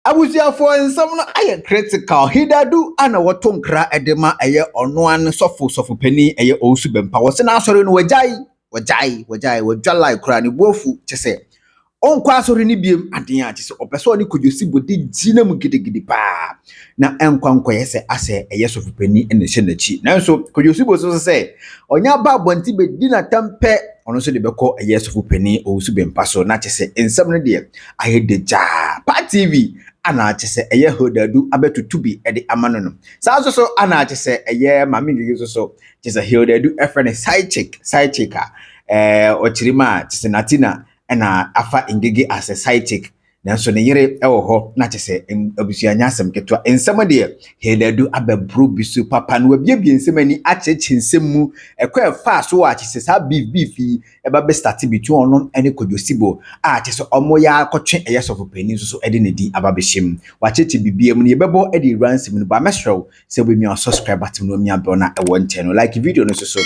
Abusuafo nsɛm no ayɛ critical. Hilda do ana wɔto nkra edema ɛyɛ ɔno an sɔfo pani ɛyɛ Owusu Bempah. Wɔse na asɔre no wɔdwa like kra ne boafu kyese. Onkɔ asɔre ni biem aden a kyese ɔpɛsɛ ɔne kodwosi bodi gyina mu gidigidi pa. Na enkwankɔyɛ sɛ asɛ ɛyɛ sɔfo pani ɛna hyɛ n'akyi. Nanso kodwosi bo so sɛ ɔnya ba abɔnti bedi na tempɛ ono so de bɛkɔ ɛyɛ sɔfo pani Owusu Bempah so na kyese nsɛm no de ayɛ de ja pa TV ana kyese ɛyɛ Hilda do abetutu bi ɛde amano no saa so ana kyese ɛyɛ mame Ng3g3 so kyese Hilda do efrene side chick a ochirima kyese Natina ɛna afa Ng3g3 as a side chick nanso ne yere ɛwɔ hɔ na kyese abusuanya asɛm ketwa nsɛm de Hilda do abɛbro bi so papa no wabiebie nsɛm ani akyekye nsɛm mu ɛkɔ ɛfa so a kyese saa beef ɛba be start between ɔno ɛne kodwosibo a kyese ɔmo ya akɔtwe ɛyɛ sɔfo pani so ɛde ne di aba behyem wakyekye bibia mu ne yɛbɛbɔ ɛde ransem no ba mɛhwɛw sɛ obi mi subscribe button no mi abɔ na ɛwɔ nkyɛn no like video no so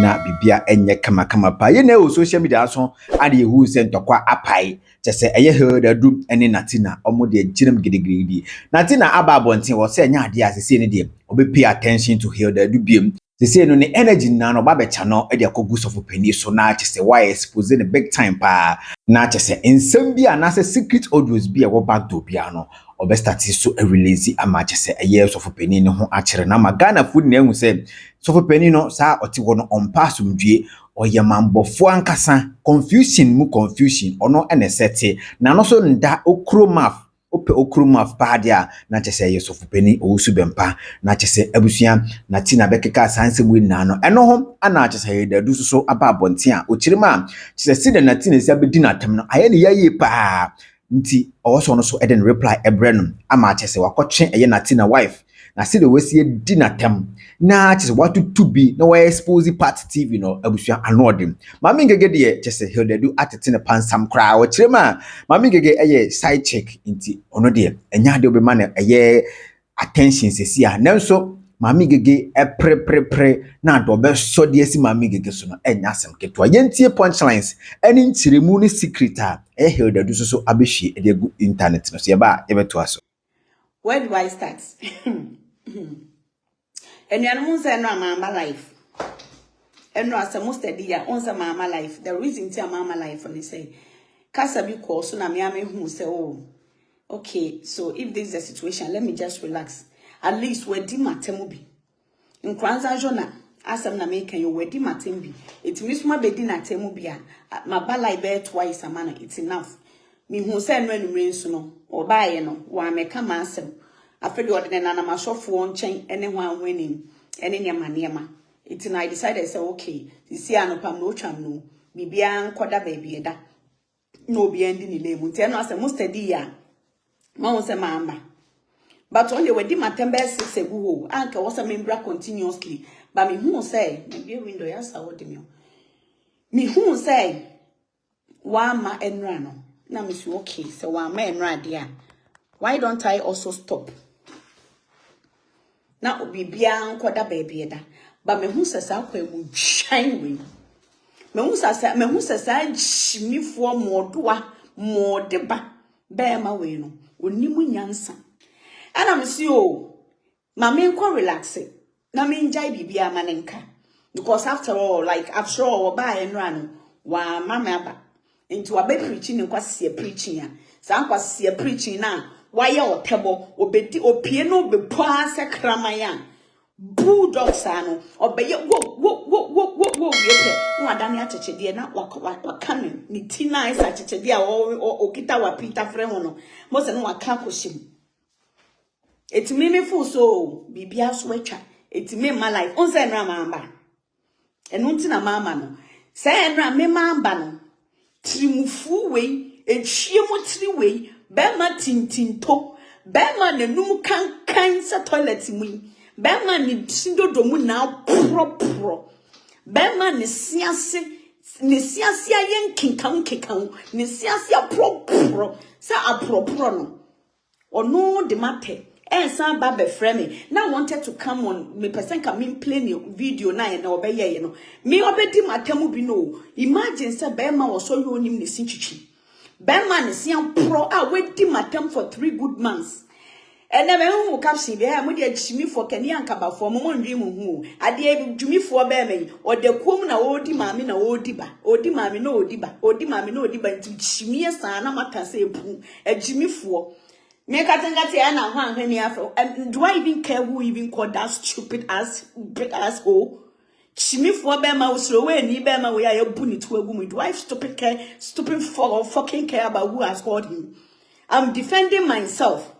na bibia ɛnyɛ kama pa ye na ɛwɔ social media so ade yehu sɛ ntɔkwa apai kyese ɛyɛ Hilda do ɛne Natina ɔmo de gyinam gidigidi Natina aba abɔnten wɔ sɛ nya ade asese ne de obi pay attention to Hilda do biem sese no ne energy na no ba becha no e de akogu sɔfo pani so na kyese why expose ne big time pa na kyese nsɛm bi a na sɛ secret audios bi a wo back do bia no obestati so a release ama kyese ɛyɛ sɔfo pani ne ho akyere na ma Ghana food na ehu sɛ sɔfo pani no saa ɔte wo no on pass umdue oyɛ mambɔfo ankasa confusion ɔno ene sete na no so nda okromaf ope okromaf pa dia na kyese ɛyɛ sɔfo pani Owusu Bempah na kyese abusua Natina bekeka sansem we na no ɛno ho ana kyese Hilda do so aba abɔnten a ochirima kyese sida Natina sia bedi na tem no ayɛ ne yaye pa nti ɔwɔso no so eden reply ebrenum ama kyese wakɔtwe ɛyɛ Natina wife na sida wesi di na tem na kyese watutu bi na wa expose part TV no abusua anodem mame Ng3g3 de kyese Hilda do atete ne pansam kra ochirema mame Ng3g3 ɛyɛ side chick nti ono de enya de obema na ɛyɛ attention sesi a nanso mame Ng3g3 pre na do be so de asi mame Ng3g3 so no enya asem ketwa yentie punchlines ɛne nkyiremu ne secret a Hilda do so abehwie de gu internet no so yeba yebeto aso. Where do I start? And you know, say no mama life. And no, as a most idea, on some mama life. The reason to mama life, and they say, Kasabi call so na me who say, oh, okay. So if this is the situation, let me just relax. At least we di matemubi. In Kwanzaa jona, asam na make you we di matembi. It means my bedi na temubia. My balai bear twice a man. It's enough. Me who say no any no or buy no. Wa me come asem. After the ordinary na ma shop one chain anyone winning any niama. It's and I decided say okay. This year no pam no cham no. Bibia nkoda baby da. No be ending ni lemu. Tell no as a most dia. Ma say mama. But only we di matembe 6 egu anka was a membra continuously. But me who say na be window ya sa wodi me. Me who say wa ma enra no. Na me say okay. So wa ma enra dia. Why don't I also stop? Na obi bia nkoda baby da ba me hu sesa kwa mu shine we me hu sesa chimifo modoa modeba be ma we no onimu nyansa ana me si o ma me nko relax na me enjoy bibia manenka because after all like after all ba enra no wa mama aba into wa be preaching nko se preaching a sa nko se preaching na why otebo obedi opie no be pa se kramaya bulldogs ano obeye wo yete no adane atechede na wakane ni tina isa atechede a okita wa Peter frɛ ho no mo se no waka koshim etimi me fu so bibia so atwa etimi ma life on se nra mamba enu ntina mama no se nra me mamba no trimufu we ehwiemu tri we Bema tintinto, Bema ne num kan sa toilet mu, Bema ni sindodo mu na pro, Bema ne siase ayen kinkan, ne siase pro, sa pro no. Ono de mate, san ba be frame. Now wanted to come on, me person can mean play video na e na obeye ye no. Me obedi matemu bi no. Imagine say Bema was so you onim ne sinchichi. Bempah is young pro. I waiting my term for 3 good months. And never who caption there, I'm with Jimmy for Kenyan Kaba for Momon Dream who. I dare Jimmy for Bemmy, or the Kumna Odi Mammy no Odiba, Odi Mammy no Odiba, Odi Mammy no Odiba, to Jimmy Sana Mata say boom, a Jimmy for. Make a Tangatiana one when you and do I even care who even called that stupid ass, big asshole? Jimmy for Bempah was slow and Bempah where I bunny to a woman. Do I stupid fucking care about who has called him? I'm defending myself.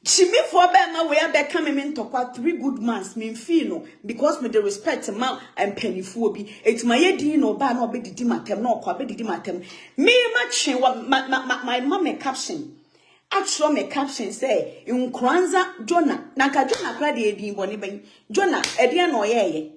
Jimmy for Bempah where they coming in to quite 3 good months, mean feel because with the respect to Mount and penny phobia, it's my idea no ban or be the dimatem, no quite be the dimatem. Me matching what my mama caption. Actually, my caption say, in Kranza, Jonah, Naka Jonah Crady, Bonnie, Jonah, Edian or ye.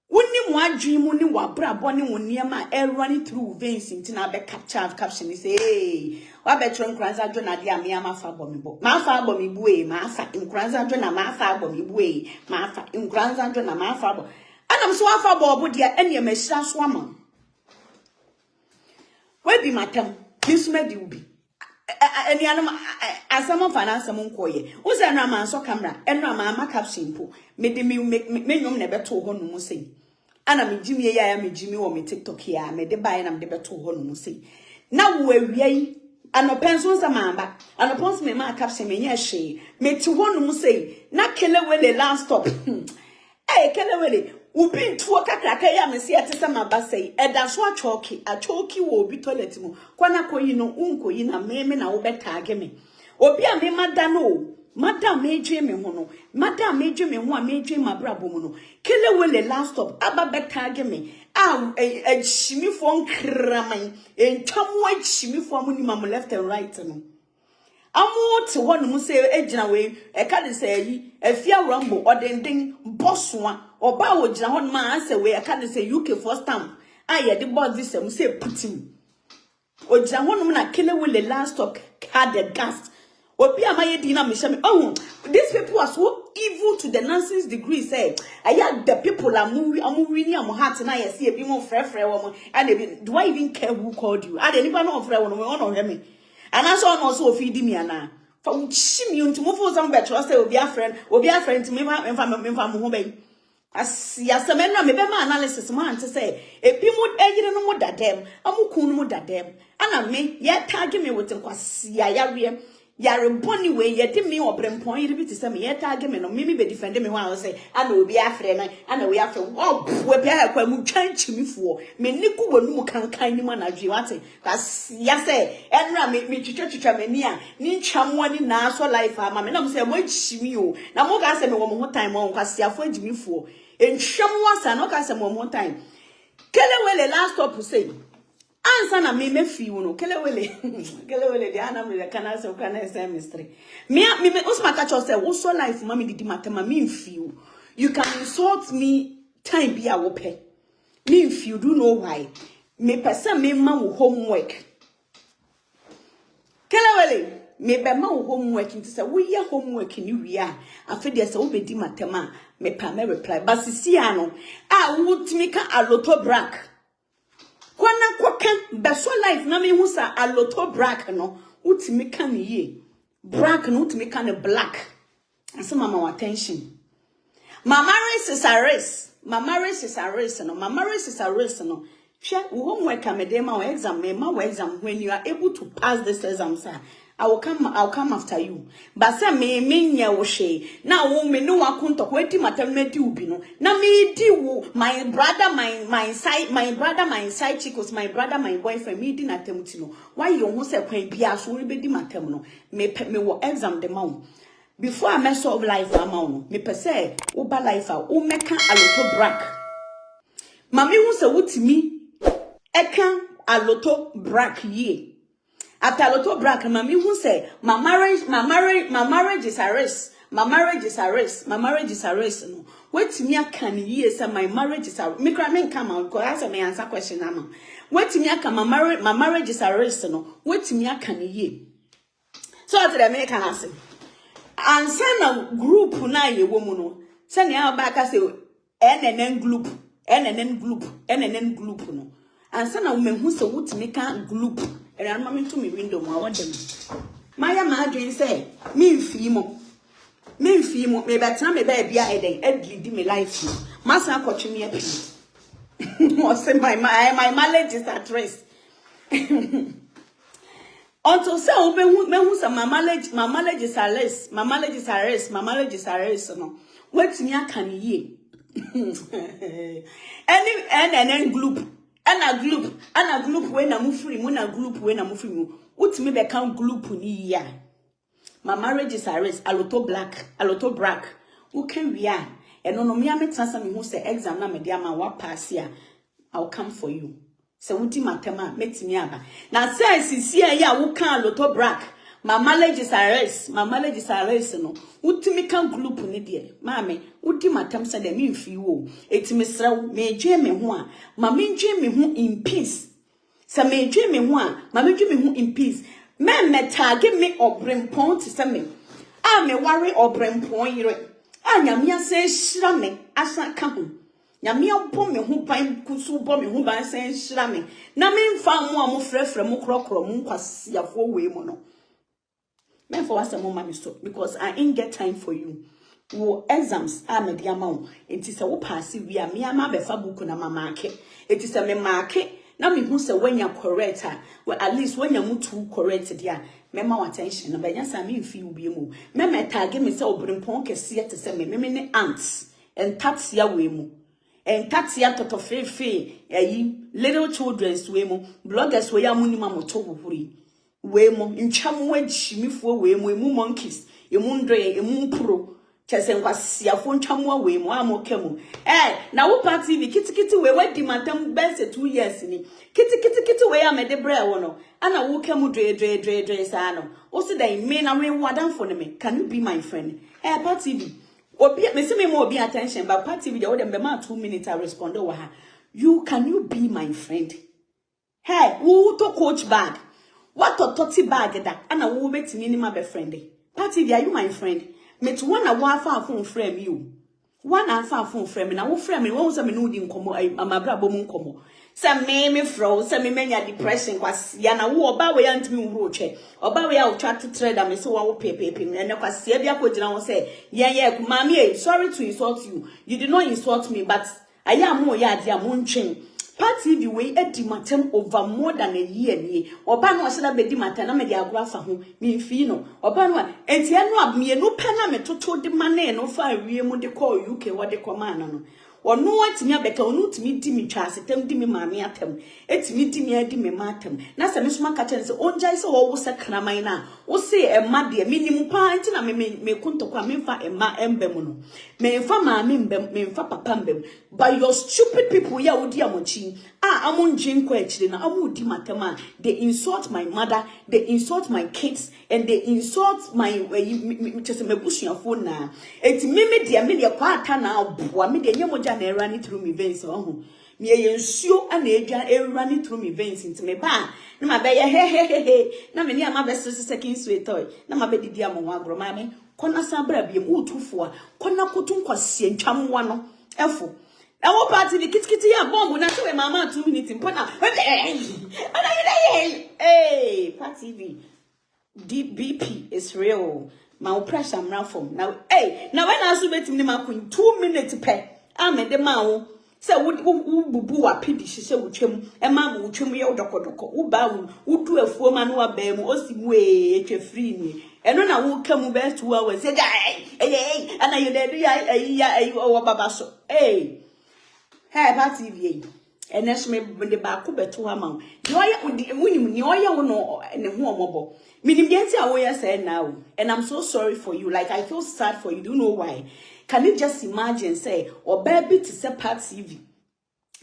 Wouldn't one dream only what bra bonnie when near my air running through veins in Tinabe caption is hey. What better in Kranza Jonah dear me, my fabomibo. My fabomi my fat in Kranza Jonah, my fabomi my fat in Kranza Jonah, my fabo. And I'm so fabo, but dear any mesha swammer. Where be my tongue? This may you be. Any animal as some finance among koye. Was a man so camera and Rama caption po. Made me make never told her no say. And I'm Jimmy, I am Jimmy or me TikTok here, made the buy and I'm never told her no say. Now we're yay. And a pencils a mamba, and upon me my caption me yes she. Made to one no say. Not kill away last stop. Hey, kill away. Ubi tuoka krakaya mesi atesama basei eda so achoki wo obi toilet mu kwana koyi no unkoyi na meme na wo betage me obi a me madano madam meje me ho no madam meje me ho a meje mabrabo mu no kelewele last stop aba betage me a chimi fo nkraman entwamu a chimi fo mu ni mam left and right no amu te ho no say ejina we e ka de say yi afia rambo odenden bossoa oba wo jina ho ma ase we e ka de say UK first time aye de boss this am say Putin o jina ho no na kelewele last stop had the gas obi amaye di na me shame oh these people are so evil to the nonsense degree say aya the people are moving am heart na yes e bi mo frefre wo mo and do I even care who called you and anybody no frɛ wo no we no hear me and I saw also feed me ana for chim you to move for some better say obi a friend to me emfa mo ho ben as yasemena me be ma analysis man to say epi mo ejire no mo dadem amukun no mo dadem ana me ye tag me with nkwasi ya yare boni we ye de me obrempon yire bi to say me ye tag me no me be defend me ho I say ana obi a friend ana we a friend oh we be akwa mu twan chimifuo me niku wonu mu kankan ni manadwe wate as ya say enra me twitwa mani a ni ntwamo ani na so life ama me na mo say mo chimi o na mo ka say me wo mo ho time mo kwasiafo agimifuo entwam wasa no ka say mo ho time kelewele last stop say answer na me feel no kelewele the ana me kana say kana say mystery me usma catch us say wo so life mama didi matema me feel you can insult me time be a wope me if you do know why me person me ma wo homework kelewele me be ma wo homework nti say wo ye homework ni wi a afi de say wo be di matema me pa me reply but sisi ano a wo timi ka aloto brack kwana kwaka beso life na me hu sa aloto brack no utimi ka me ye brack no utimi ka ne black asa mama attention my marriage is a race no my marriage is a race no hwe wo homework amede ma wo exam me ma wo exam when you are able to pass this exam sir I'll come after you. But say me nya wo hwe. Na wo me no wakunto ko edi matam na di ubi no. Na me di wo my brother my side chick was my brother my boyfriend me di na temuti no. Why you ho say kwan bia so we be di matam no. Me wo exam the maw. Before I mess up life amaw no. Me pe say wo ba life a wo meka aloto brack. Mami hu say wutimi eka aloto brack ye. After aloto brack, mami who say my marriage is a race. My marriage is a race. No. Wait to me a can years and my marriage is a me come out because answer me answer question ama. Wait to me a can my marriage is a race no. Wait to me a can ye. So at the American answer. And send a group na ye woman no. Send ya back say NNN group no. ansa na womehu se wotimi ka group era no me to me window mo awodem maya ma adwen say me mfi mo me betena me ba bia eden lead me life masa akotwe me api o say my mileage is at rest until say mehu say my mileage is arrest no wetimi aka ne ye any group ana group we na mufiri mu na group we na mufiri mu utimi be kan group ni ya my marriage is arrest aloto black who can we are eno no me ametasa me hu say exam na me dia ma wa pass ya I'll come for you se wuti matema metimi aba na say sisi ya wo kan aloto black my marriage is arrest no utimi kan group ni de maame udi matam se de me mfi wo etimi srew me dwe me ho a ma me dwe me ho in peace se me dwe me ho a ma me dwe me ho in peace me tag me obrempon ti se me a me ware obrempon yire a nyame ase hira me asa ka ho nyame obo me ho ban kusu bo me ho ban se hira me na me mfa mo a mo frefre mo krokro mo kwasiafo we mo no men for us mama so because I ain't get time for you. Wo exams are me dia ma it is a wo pass we a me ama be fa book na mama ke it is a me market na me hu se when you correct well at least when you mutu correct dia me ma attention na be nya sa me mfi wo biemu me tag me se obrimpon kese te se me ne ants and taxia we mu and taxia toto fefe little children's we mu bloggers we ya munima moto wuhuri we mo ntwam wagimifo we mo emu monkeys emu ndre emu pro chese nkwasiafo ntwam we mo amokemu na wo party bi kitikiti we wadi matam bense 2 years ni kitikiti we amede bra wo no ana wo kemu dre sa no wo se dan me na we wadanfo ne me can you be my friend party bi obi me se me mo obi attention but party bi de wo dem be ma 2 minutes I respond wo ha can you be my friend wo to coach bag what to 30 bag da ana wo betimi ni ma be friend party dia you my friend me to one na wo afa phone frame you one afa phone frame na wo frame me wo say me no di nkomo amabra bom nkomo say me fro say me menya depression kwasia na wo oba we antimi wuro twe oba we a wo twa tetre da me say wo pepepe na kwasia bia ko gina wo say ye kuma me sorry to insult you did not insult me but I am more ya dia mo ntwen party the way edi matem over more than a year ni oba no se na bedi matem na me di agora fa ho me mfi no oba no enti eno abie no pe na me toto de mane no fa awie mu de call UK wo de command no ono watimi abeka onu timi di mi twa asetem di mi maame atem etimi di mi adi me matem na se me soma ka chen se onjai se wo se kraman na wo se emma de minimum pa enti na me kuntokwa me fa emma embem no me fa maame mbem me fa papa mbem by your stupid people ya odi amochi amonjin kwa chire na amudi matem they insult my mother, they insult my kids, and they insult my just me busuafo na enti me de kwa ata na aboa me de nyemoja na running through me veins me yensuo ana edwa running through me veins into me ba na ma be he na me ni ama be second sweet toy na ma be didi amon agro ma me kona sabra biem utufo a kona kotu nkwasie ntwamwa no efo na wo party ni kitikiti ya bomb na so we mama 2 minutes mpona party bi DBP is real my pressure am from now now when I so betim ni makun 2 minutes pe amede ma wo se wo bubu wa pidi hye wo twam e ma wo twam ye dokodoko wo ba wo du afuo ma no wa ba mu osimu etwa free ni eno na wo kamu be 2 hours say ana you dey do ya wo baba so party vi enes me de ba ko beto ha ma ni oya wunim ni oya wo no ne ho omobo minim de nti a wo ya say now and I'm so sorry for you like I feel sad for you. Do you know why? Can you just imagine say or baby to say party vi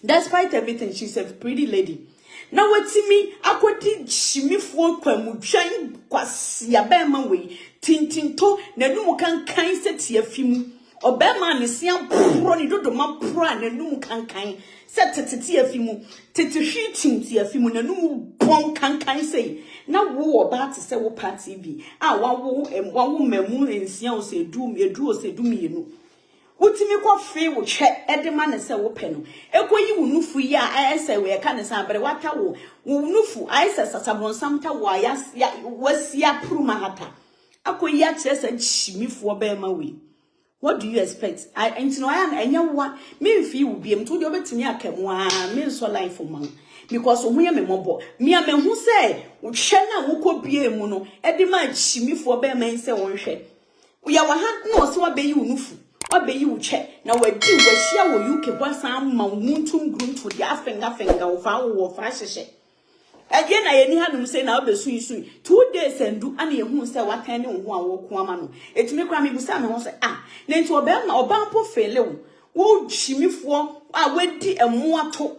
despite everything she's a pretty lady now wetimi akoti chimifo kwamudwan kwasia be ma we tintinto na numu kan se tie afimu obema ne sia pro ni dodo ma pro na numu kankan se tetete afimu tete hwitim tie afimu na numu bon kankan sei na wo oba te se wo party bi wawo mamu ensia o se du o se du mienu Utimi kwa free wo che edema ne se wo pe no ekoyi wo nufu yi a ayese we ka ne san bere wata wo nufu ayese sasabonsam ta wo ya wasia pruma hata akoyi a kire se chimifo be ma we. What do you expect? I ntino aya na enya wa me mfi wo biem to de obetimi akamu a me nso life ma because ohuye me mobo me a me hu se wo hwe na wo kɔ biem no edema chimifo be ma nse wo hwe ya wa ha no se wa be yi wo nufu obeyi uche na wadi wahia wo UK bosa ma muntum gruntu dia fenga wo fa wo fa hyehye age na yeni hanum say na obesu 2 days endu ana ehun say watan ne ho a wo ko ama no etimi kwa me busa me ho say na nti oba po fele wo chimifo a wadi emu ato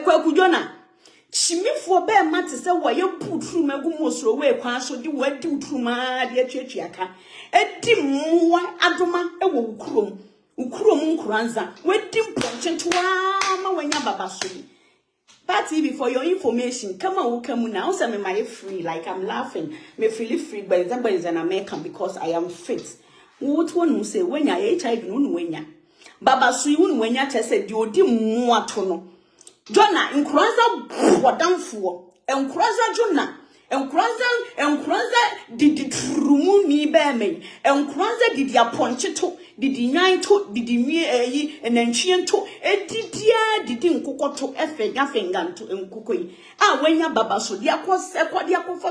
kwa kudona chimifo be mate say wo ye putru magu mosro we kwa so di wadi utruma de atwatwiaka edi mwa adoma ewo ukrom nkuranza wadi mponchentwa ma wanya babaso party before your information come on come now say me my free like I'm laughing me feel free but is an American because I am fit what one say when ya HIV no wenya babaso yi no wenya tese di odi mwa to no Jona nkuraza wadamfo nkuraza jona nkuraza didi trumu mi be me nkuraza didi aponcheto didi nyanto didi mi enanchiento edidia didi nkokoto efenganto nkokoyi wenya babaso dia kwose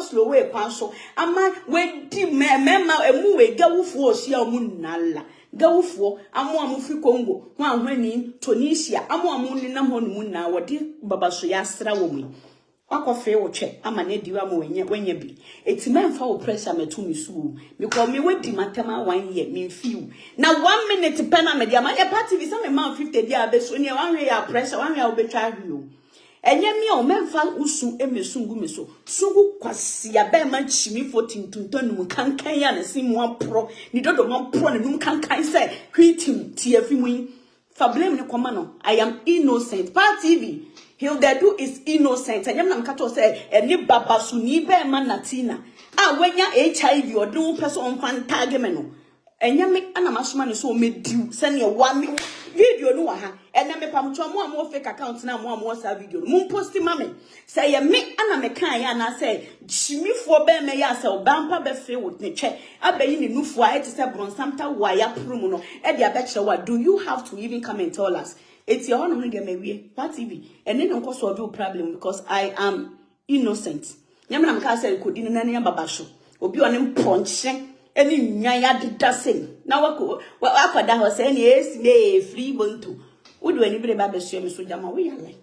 slow way kwanso ama wedi mema emu we gawufo osia omunala gawufo amu fi Congo ho ahwani Tunisia amu ni nam ho nu na wodi babaso ya sra wo mu akofe wo che ama na diwa mo wenya bi etimemfa wo pressure metumi su because me wedi matama 1 year me fiu na 1 minute pena me dia ma e party bi some man 50 dia abeso ne 1 year pressure 1 year obetwa hwio enye mi o memfa usu emesungu meso sungu kwasia be ma chimifo tintuntonum kankan ya na simu apro ni dodo ma pro na num kankan say hwitim tiafimu fa blame ne koma no I am innocent pa TV Hilda do is innocent anyam na mkato say eni babasu ni be ma Natina wenya HIV odu person fantage me no enye me ana masoma ne so mediu se ne wa me video no wa ha ene me pamcho mo fake account na mo sa video mo post mame say ye me ana me kan ya na say chimifo be me ya say Bempah be fe wo ne che abayi ne nufu a ete say bronsamta wa ya prum no e dia be kire wa do you have to even come and tell us it's your honor get me we part TV ene no cause do problem because I am innocent nyam na mka say kodi ne na babasho obi one mponche eni nwan ya dida sen na wakwada ho se ni esi be free bonto wodu ani bere ba beso mi so jama we yale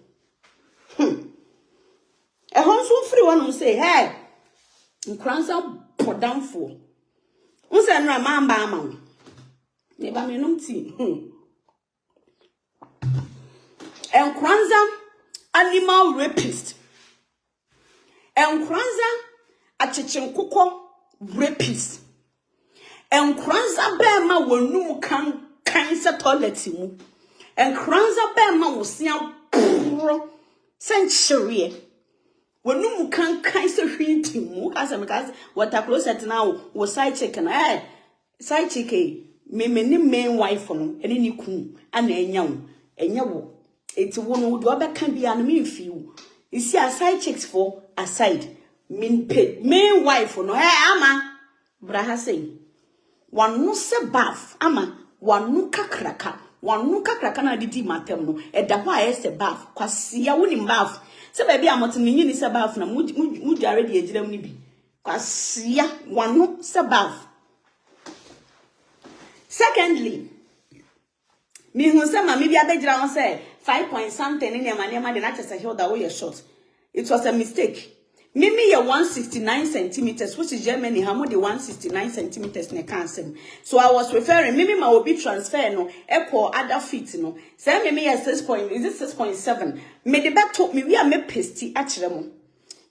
hon so free one say hey nkransa podamfo unse nra mamba ama ne ba me num ti nkransa animal rapist nkransa achechenkukọ rapist Nkranza bema wonum kan se toilet mu nkranza bema wosia pro century wonum kan se hwiti mu kasa water closet now wo side chick na side chick me ni main wife no ene ni ku ana enya wo eti wo no do obeka bia no me mfiu isi a side chicks for aside main wife no ama braha say wanu se bath ama wanu kakraka na didi matem no eda ho aye se bath kwasia woni bath se ba bia motin nyi ni se bath na mu jare de egiram ni bi kwasia wanu se bath. Secondly mi hu se ma mi bia begira on say 5 point something ni ma de na chese Hilda wo ye short. It was a mistake. Mimi ye 169 centimeters, which is Germany, how much the 169 centimeters ne cancel. So I was referring, Mimi ma will be transfer no, equal other feet no. Say Mimi ye 6.7. Me the back top me we are me pesty actually.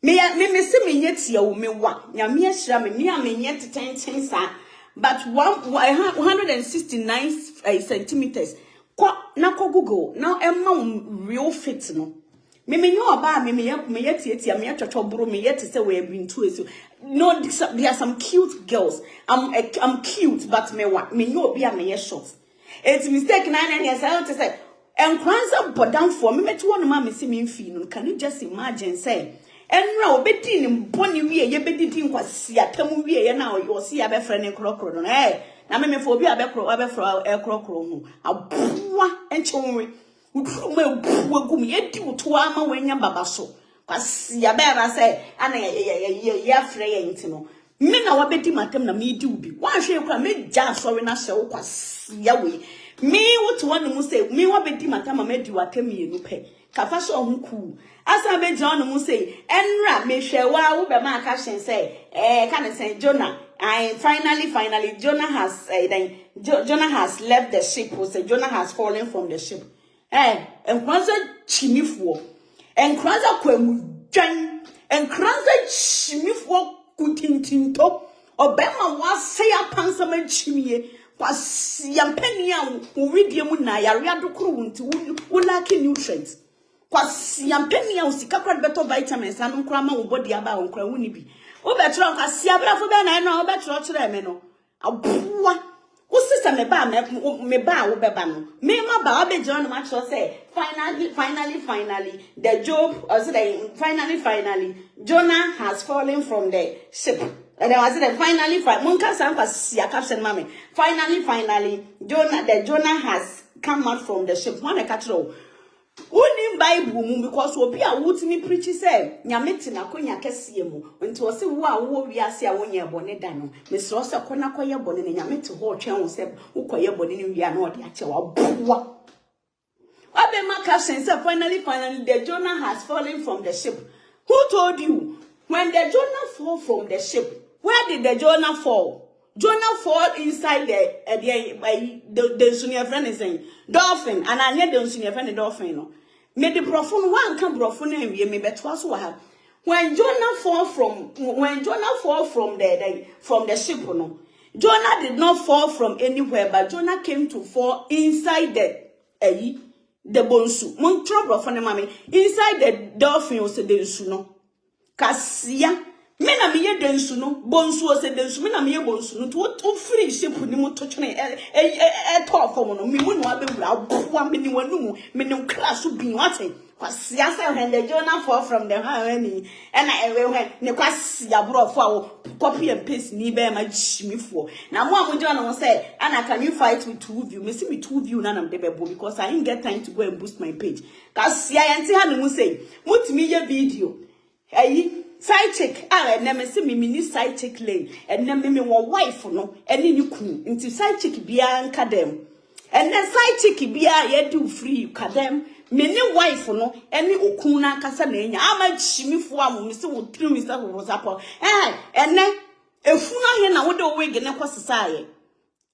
Me se me yet ya me wa. Ya me shira me a me yet 10 sa. But 169 centimeters. Na ko Google now emma real fit no. Me nyo oba me yet me yet bro me yet say we have been to so no there are some cute girls. I'm cute but me nyo obi a me short. It's mistake 9 years I want to say and kwanza bodam for me to one man me see me fee no can you just imagine say enra obedi ni mboni wie ye bedidi nkwasi atam wie ye na o si abefre ne krokro no na me fo obi abefro krokro hu aboa enchonwe uduru ma gum ye di wuto ama wanya baba so kwasi abeba say ana ye afre ye ntino me na wabedi matem na me di ubi wan hwe kwa me ja so we na hye wo kwasi ya we me wuto wan mu say me wabedi matem ma di watem ye nu pe kafa so ho ku asa be John mu say enra me hwe wa wo be ma caption say can say Jonah and finally Jonah has Jonah has left the ship. Or say Jonah has fallen from the ship. And kwanza chimifo and kwanza kwemu jan and kwanza chimifo kutintinto obema wa say apansa ma chimie was yampenia uwidie mu na yare adokoro nti wo lack nutrients was yampenia usika kwa better vitamins anu nkra ma wo body aba wo nkra woni bi wo betro nka sia brafo be na no wo betro kire me no aboa wo sister me ba wo beba no me ma ba be John ma cho say finally the Job or say finally Jonah has fallen from the ship. And I said finally monka sanka sia caption mama finally Jonah has come out from the ship. One catro Uni Bible mu because obi a wutimi preach say nyame tina konya kese mu nti o se wo a wo wiase a wonya bone da no mesro se kona koye bone ne nyame te ho twen wo se wo koye bone ne wia na ode ache wa boa abe maka say finally the Jonah has fallen from the ship. Who told you when the Jonah fall from the ship? Where did the Jonah fall? Jonah fall inside the senior friend is saying dolphin, and I need the senior friend dolphin. No, me the profone one can profone and we me better so have. When Jonah fall from the ship, no, Jonah did not fall from anywhere, but Jonah came to fall inside the bonsu. Mon trouble for the mommy inside the dolphin was the densu no. Kasia. Me na me ye densu no bonsu o se densu me na me ye bonsu no to free ship ni mo to twene top form no me mu no abewura aboa me ni wanu me ni class bi wate kwasia say when the Jonah fall from the honey and I ne kwasia brofo a copy and paste ni be ma chimifo na mo am Jonah say and can you fight with two of you me see me two of you na nam de bebo because I didn't get time to go and boost my page kwasia yenti ha no say mutimi ye video side chick na say me ni side chick lane and na me won wife no ene ni kunu nti side chick bia nka dem and then side chick bia ye do free kadem me ni wife no ene okun na kasa na enya ama chimifo am me se wo tiri mi sa wo support ene efunu ahe na wo de wig ne kwasesa ye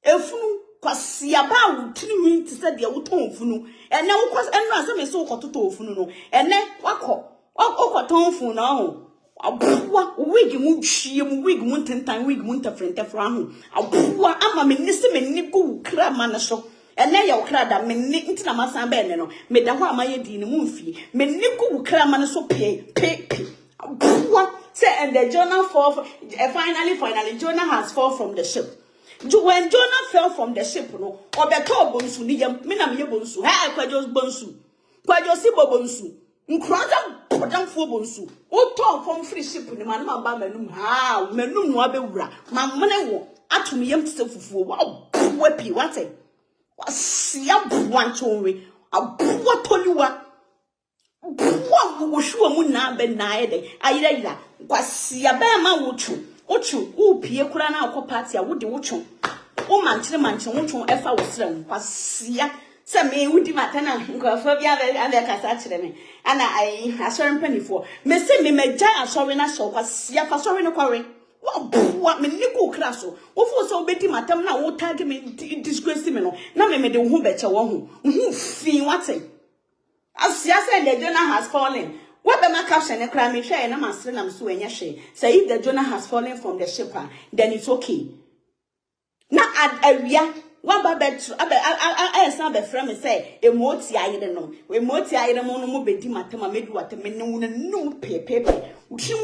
efunu kwasia ba wo tiri mi ti se de wo ton funu ene wo kwas ene asa me se wo kototo ofunu no ene wakọ okoton funu na ho aboa wig mu hwie mu wig mu tentan wig mu ntafrentafra ho aboa ama me nise me ni go kra ma na so ene ye okra da me ni ntina masan be ne no me da ho ama ye di ne mu mfi me ni go kra ma na so pe aboa say and the Jonah fall finally Jonah has fall from the ship. When Jonah fell from the ship no obeto bonsu ni yam me na me ye bonsu kwajo bonsu kwajo si bonsu nkranza podamfo bonsu o to from free ship ni man ma ba manum manum no abewura mamene wo atum yam tse fufuo wa pi wate wasia buanchonwe abuwa toliwa wo hwo mu na be na ede ayira kwasia ba ma wochu wo pie kura na akọ party a wo de wochu wo manchire wochu efa wo sram kwasia se me wudi matana nkofo bia be kasa kire me ana ai asori mpanifo me se me magya asori na so kwasia fa asori ne kware wa me niku kraso wo fo so obedi matam na wo tag me disgrace me no na me de wo beche wo ho fi wate asia say the Jonah has fallen. What be my caption e kra me hwe na masre na so enya hwe say if the Jonah has fallen from the ship then it's okay na awia One babet, I saw the friend say, Emoti ayere no, Emoti ayere no mo bedi matema medu ateme no pepe. Uchi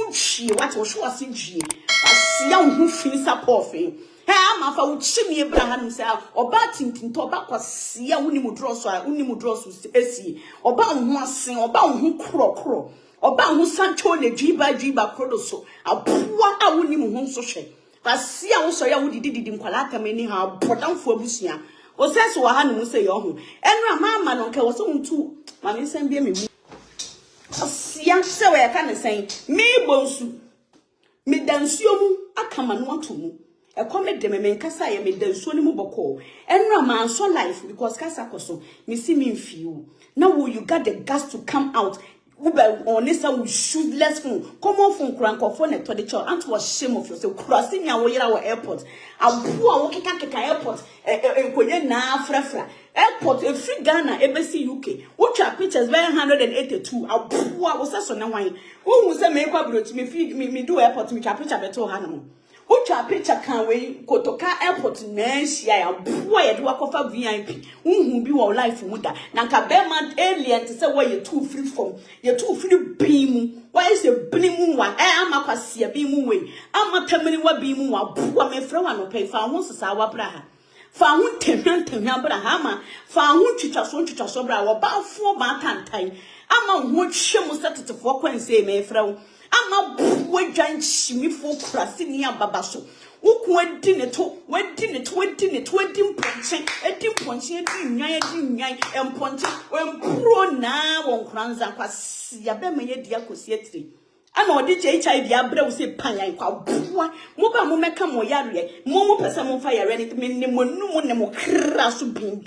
what was in G. I young who feels up off him. Hey, I'm a for Chimmy Abraham himself, or Batting tobacco, see a unimudros with Essie, or bound one sing, or bound who crow, or bound who sancho the jiba crodoso, a poor I wouldn't even so shake. But see, I also ya would did in Qualata many how put down for Busia. Or says what I will say, oh, and Mamma don't care what's on too. Mammy send me. See, I'm so I can't say, me bonsu. Me dansuomu akama no atomu e come de me nkasa ye me dansuo ni mu boko enra man so life because kasa koso me see me feel now you got the gas to come out ube onisa we shoeless phone come on phone kranko phone to the child and was shame of yourself crossing ya wo yira wo airport abu a wo keka airport enkonye na frafra airport e free Ghana embassy UK wotwa pictures 182 abu a wo seso na wan wo se me kwa brochi me do airport me twa picture beto ha no wotwa picture kan we kotoka airport na hia ya abu a ye de wakofa VIP unhu bi wo life mu da na nka be man alien te se wo ye too free from ye too free beam why is a beam one ama kwase beam we ama tamani wa beam wa abu a me fra wa no pay fa ho sesa wa bra ha fa hu temhia bra ha ma fa hu twitwaso bra wo ba fo ba tantan ama hu hwem setetefo kwanse me fra wo ama wadwan chimifo krase ni ababaso uku edi ne to mponche edi nwan emponche empro na won kranza kwase ya be me ye dia kosi etiri ana odi HIV abra wo se panyan kwa boa mo ba mo meka mo yare mo pese mo fa yare ni mo nu ne mo kra so bin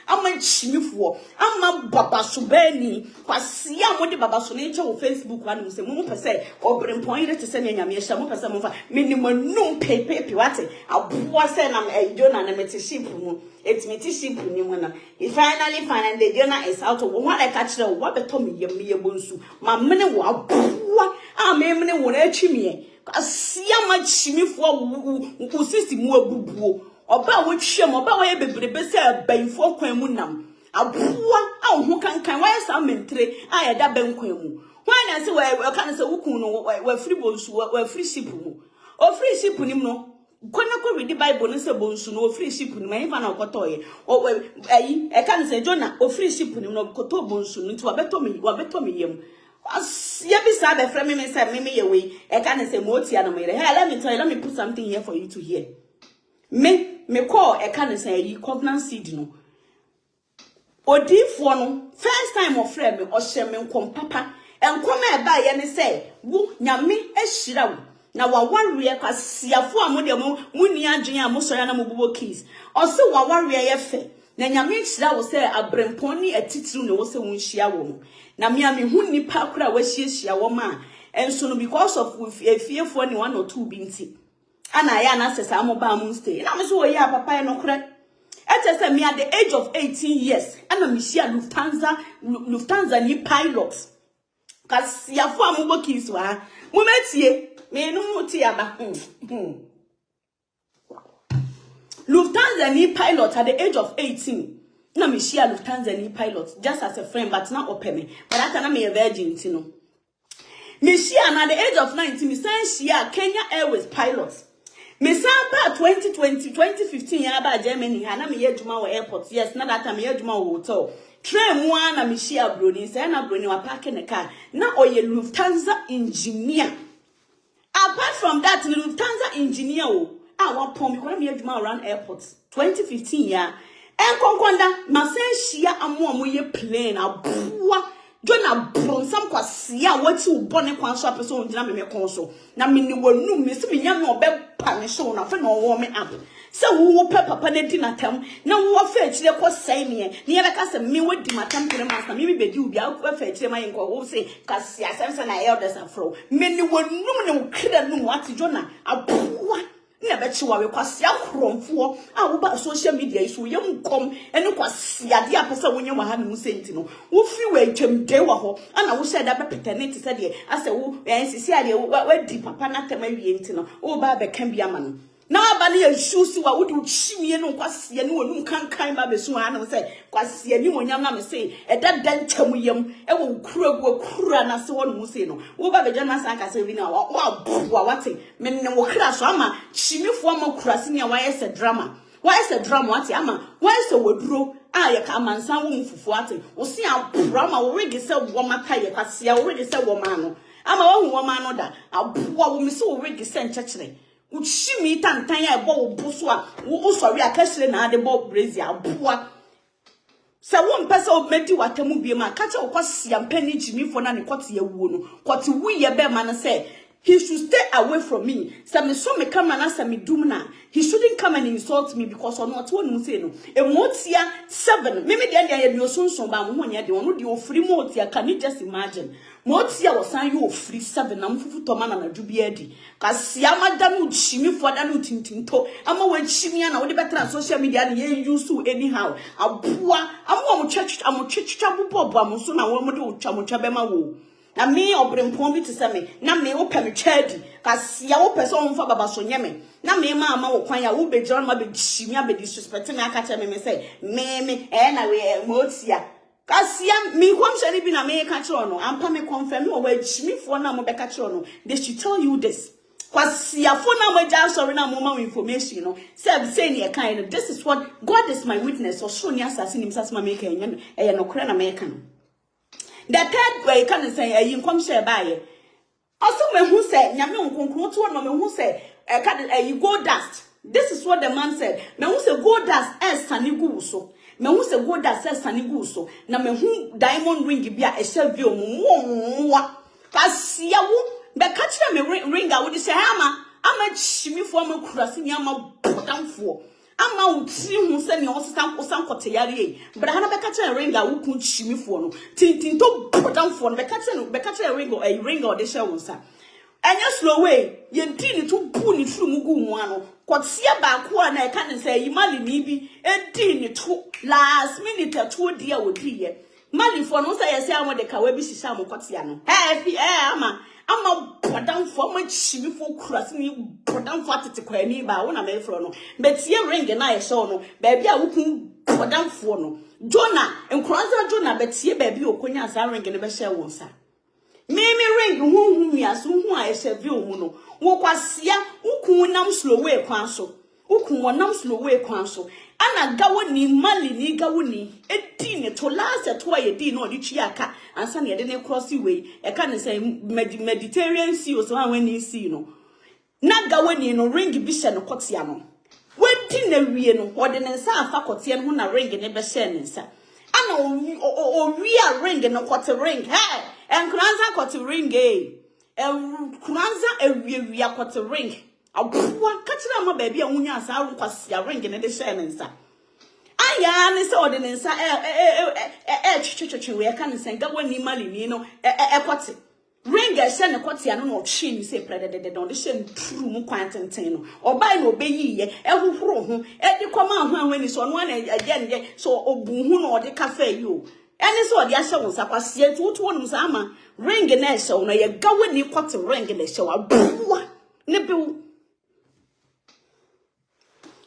ama chimifo ama baba so bani kwase ya mo de baba so ne che wo Facebook wa no se mo pese obrempon ire te se ne nyame hia mo pese mo fa ni mo nu pepe wate aboa se na Jonah na metiship mu etmetiship ni mo na finally the Jonah is out of what I catch the what beto me ye bonsu ma mene wo aboa a me mene wo na atwimie asia ma chimifo wo sisi mu abubuo oba wo twem oba wo ye bebrebe se abanfo kwan mu nam aboa a wo kankan wa sa mentre a ye da bankwan mu when I say we can say wukun no we free bonsu we free ship mu o free ship ni no kona ko read the Bible no say bonsu no free ship ni ma na okotoye o ayi e kan say Jonah o free ship ni no koto bonsu no nti wa beto me yem ye bi sa be frame me say me ye we e kan say mo tia no me hey let me tell you, let me put something here for you to hear me call e kan say yi covenant seed no odifo no first time of frame me o hye me nkom papa enkoma e ba ye ne say wo nyame ehira wo na wa warrior kwasiafo amode mo ni adwen a mo sori na mo bobo keys o se wa warrior ye fe na nyame ehira wo say abremponi atitiru ne wo se won hia wo no na me hu nipa kura wa hia wo ma enso no because of efiefo ni 1 or 2 binti ana ya na sesa mo ba mo stay na me so wo ya papa e no kure ete se me at the age of 18 years ana me hia Lufthansa ni pilots kwasiafo amobo keys wa mo metie me no muti aba Lufthansa ni pilot at the age of 18 na me share Lufthansa ni pilot just as a friend but not open me but that na me a virgin no me share na the age of 19 me say share Kenya Airways pilots me say ba 2015 ya ba Germany ha na me yedwuma wo airport yes na that time me yedwuma wo hotel train mu na me share broni say na broni wa park in the car na oye Lufthansa engineer. Apart from that, the Lufthansa engineer, I want to me around airports. 2015, yeah. And Konkwanda, Masenshia, Amu, plane, a boa, John, a some quasia, what you bonnet quanso person, Jamie Conso. Now, meaning, will no miss me, no bed punish on a friend or warming up. So, who pepper panetina term, no more fetch, they was saying me, near a cast of me with my temple master, maybe you be out of fetch, my uncle will say, Cassia Samson, I elders are fro. Many were no kid no what to Jonah, a poor. Never to our Cassia crom for our social media, so young come and no Cassia, the episode when you were having Sentino. Who feel a gem dewaho, and I will say that pretending to say, I said, oh, and Cecilia, where deep papa not maybe intino, oh, Baba can be a man. na aba ne shoes wa wo de chimie no kwase ne wonum kankan ba besu ha no say kwase ni wonyam na me say eda dantam yam e wo kura na se wonu say no wo ba bejan na san ka say bi na wa wate me ne wo kra so ama chimifo ama kura se ne wa yes drama wate ama wa yes woduro ye ka amansan wo mfufu ate wo se abrama wo regi se wo mata ye kwase wo regi se wo ma no ama wo hu wo ma no da aboa wo me se wo regi se nchechire uchimi tantan ya ebo obuso a wo sori akasire na ade bo brazi aboa se wo mpese obedi watamu biem a kache wo kwasia mpani jimifo na ne kote ya wuo no kote wuye be ma na say he should stay away from me. Some so me come and answer me dumna. He shouldn't come and insult me because or not one say no. E motia 7. Maybe the end you so ba mo nya de ono de free motia. Can you just imagine? Motia was san you free 7 na mfufu to mana na dubi edi. Ka sia madam uchimi for da no tintinto. Ama we chimi na wo de better social media na ye use anyhow. Aboa amo church amo bobo amo so na wo mo de utwa be ma wo. Na me obrempon bi te se me na me wo pɛ me twadi ka sia wo pɛ so mfa baba so nye me na me ma wo kwan ya wo begira ma be chimia be disrespect me aka che me say me na we motia ka sia me kwam hye bi na me ka che no ampa me confirm me wo chimifo na mo be ka che no they should tell you this kwasia fo na mo ja sorry na mo ma information no say ne kind this is what God is my witness or so ni asase ni msasema me ka enye no kora na me ka no. The third way can say you come share by also me who say nyame nkonkron to no me who say you go dust. This is what the man said. Me who say go dust sanigu so. Me who say go dust sanigu so. Na me who diamond ring bia e share view mo kasia wo be ka kire me ring a wo di say ama chimi fo ma kurase ni ama bodamfo ama utri hu se ne osesan kote yare yi bra na be ka kire ring a wo kun chimi fo no tintin to bodamfo no be ka kire ring o de share wo sa anya slow way ye di ni to bu ni furu mugu mu ano kotia ba ko na e ka ne say yimali ni bi e di ni to last minute to dia wo di ye mali fo no say ye say am de ka wa bi sisa mo kotia no ama bodamfo ma chimi fo kurase ni bodamfo atete kwani ba wo na me fro no betie ring na ye show no ba bia wo kun bodamfo no Jonah enkroza Jonah betie ba bia okonya asa ring ne be share wo sa Mimi ring hu miaso hu a ehave omu no wo kwasia ukun nam slow way kwan so ukun wonam slow way kwan so ana gawo ni mali ni gawo ni edi ne to last to aye di no di twi aka ansa ne de ne cross way e ka ne say Mediterranean sea o so an ni sea no na gawo ni no ring bi hye no kotia no wedi na wie no wo de ne nsa afa kotia no na ring ne be hye ne nsa ana o wi a ring no kote ring hey Nkranza kote ring Nkranza ewie kote ring aboa kachira ma baby a wunya asa nkwasia ring ne de share ne nsa aya ne se ode ne nsa chichichichi we ka ne senga wani mali ni no kote ring share ne kote ya no no twi ni se predede don de share true mu kwantenten no obai no obeyiye ehuhuro ho edi koma ho anwani so no na aje so obu hu no ode cafe yi o ene so ode ahye won sakwasie tutu wonum sa ama ring na ehye no ye gawe ni kote ring na ehye wa buwa ne bi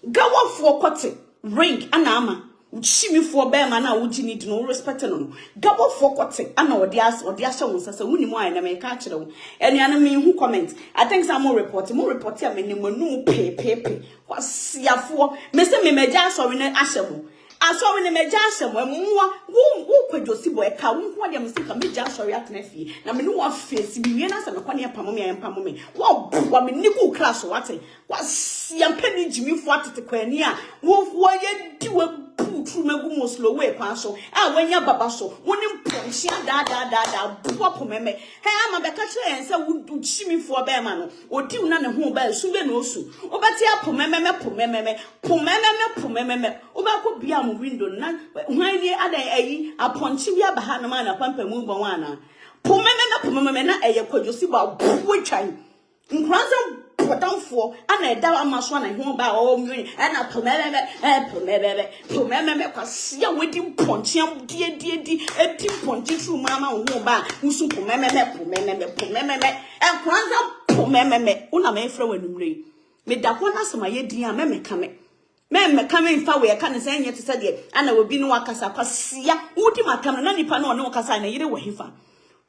gawa fo kote ring ana ama uchimi fo be ma na wuji ni di no respect no gawa fo kote ana ode ahye won sasa wuni mu ayi na me ka kire wo ene ana me hu comment I think some more report ya me ne manum pepepe kwasiafo me se me meja asori na ahye mo asori ne meja asem emuwa wo kwadwosi boy ka wo ho de mesika meja asori atena fie na me no wa face bi wie na se me kwane empamo me wo me niku class wate kwasia mpani jimifo atete kwani a wo ye di we putru megu moslo we kwa so a wanya baba so woni mponchia da bo pomeme he ama be ka kire ense wo chimifo be ma no odi una ne ho ba su be no su obati apomeme oba ko bia mo window na hwan ni ada ayi aponchi bia ba ha no ma na pampa mu bon wana pomeme na eye kwadwosi ba bo twan nkranza podamfo ana eda amaso na ho ba o mwi ana pomeme kwasia wedi ponchi am die edi ponchi tru mama ho ba usu pomeme nkranza pomeme una me fra wanumre me da ho na sama ye din a me kame fa we ka ne say nye te say de ana obi no wakasa kwasia wudi matam na nipa no ne wakasa na yire wahifa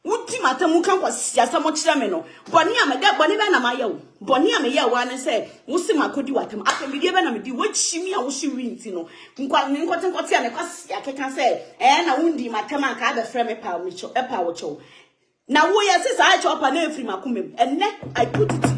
wudi matam kan kwasia sa mo kire me no boni a me da boni be na ma ye wo boni a me ye wa ne say wo si makodi watam afa me die be na me di wo chimi a wo si winti no nkote a ne kwasia keka say na wundi matam an ka be frɛ me pa me cho e pa wo cho na wo ye se sa cho pa na efri makomem enne I put it to you.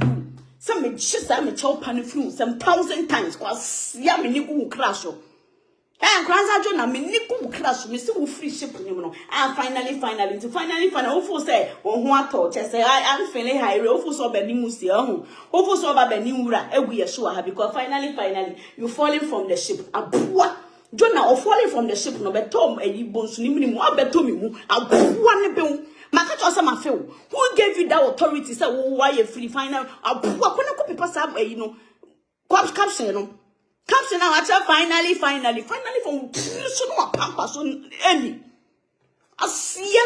Some me just me chow pan through some 1,000 times cause ya me niku crash. And Kranza John, me niku crash, me see free ship no. And finally, Ofo say, oh, what thought? I say, I am feeling high. Ofo so be ni musi Ofo so be ni ura. We are sure because finally, you falling from the ship. Abua. Jonah, or falling from the ship, no betom, and you bones ni mu, abetomi mu, abua ne be. Makacho sama feel. Who gave you that authority? Say, oh, why you free final? Abua kuna ko people say, you know, caption no. Caption now. Finally, from so no pampa so any. Asia.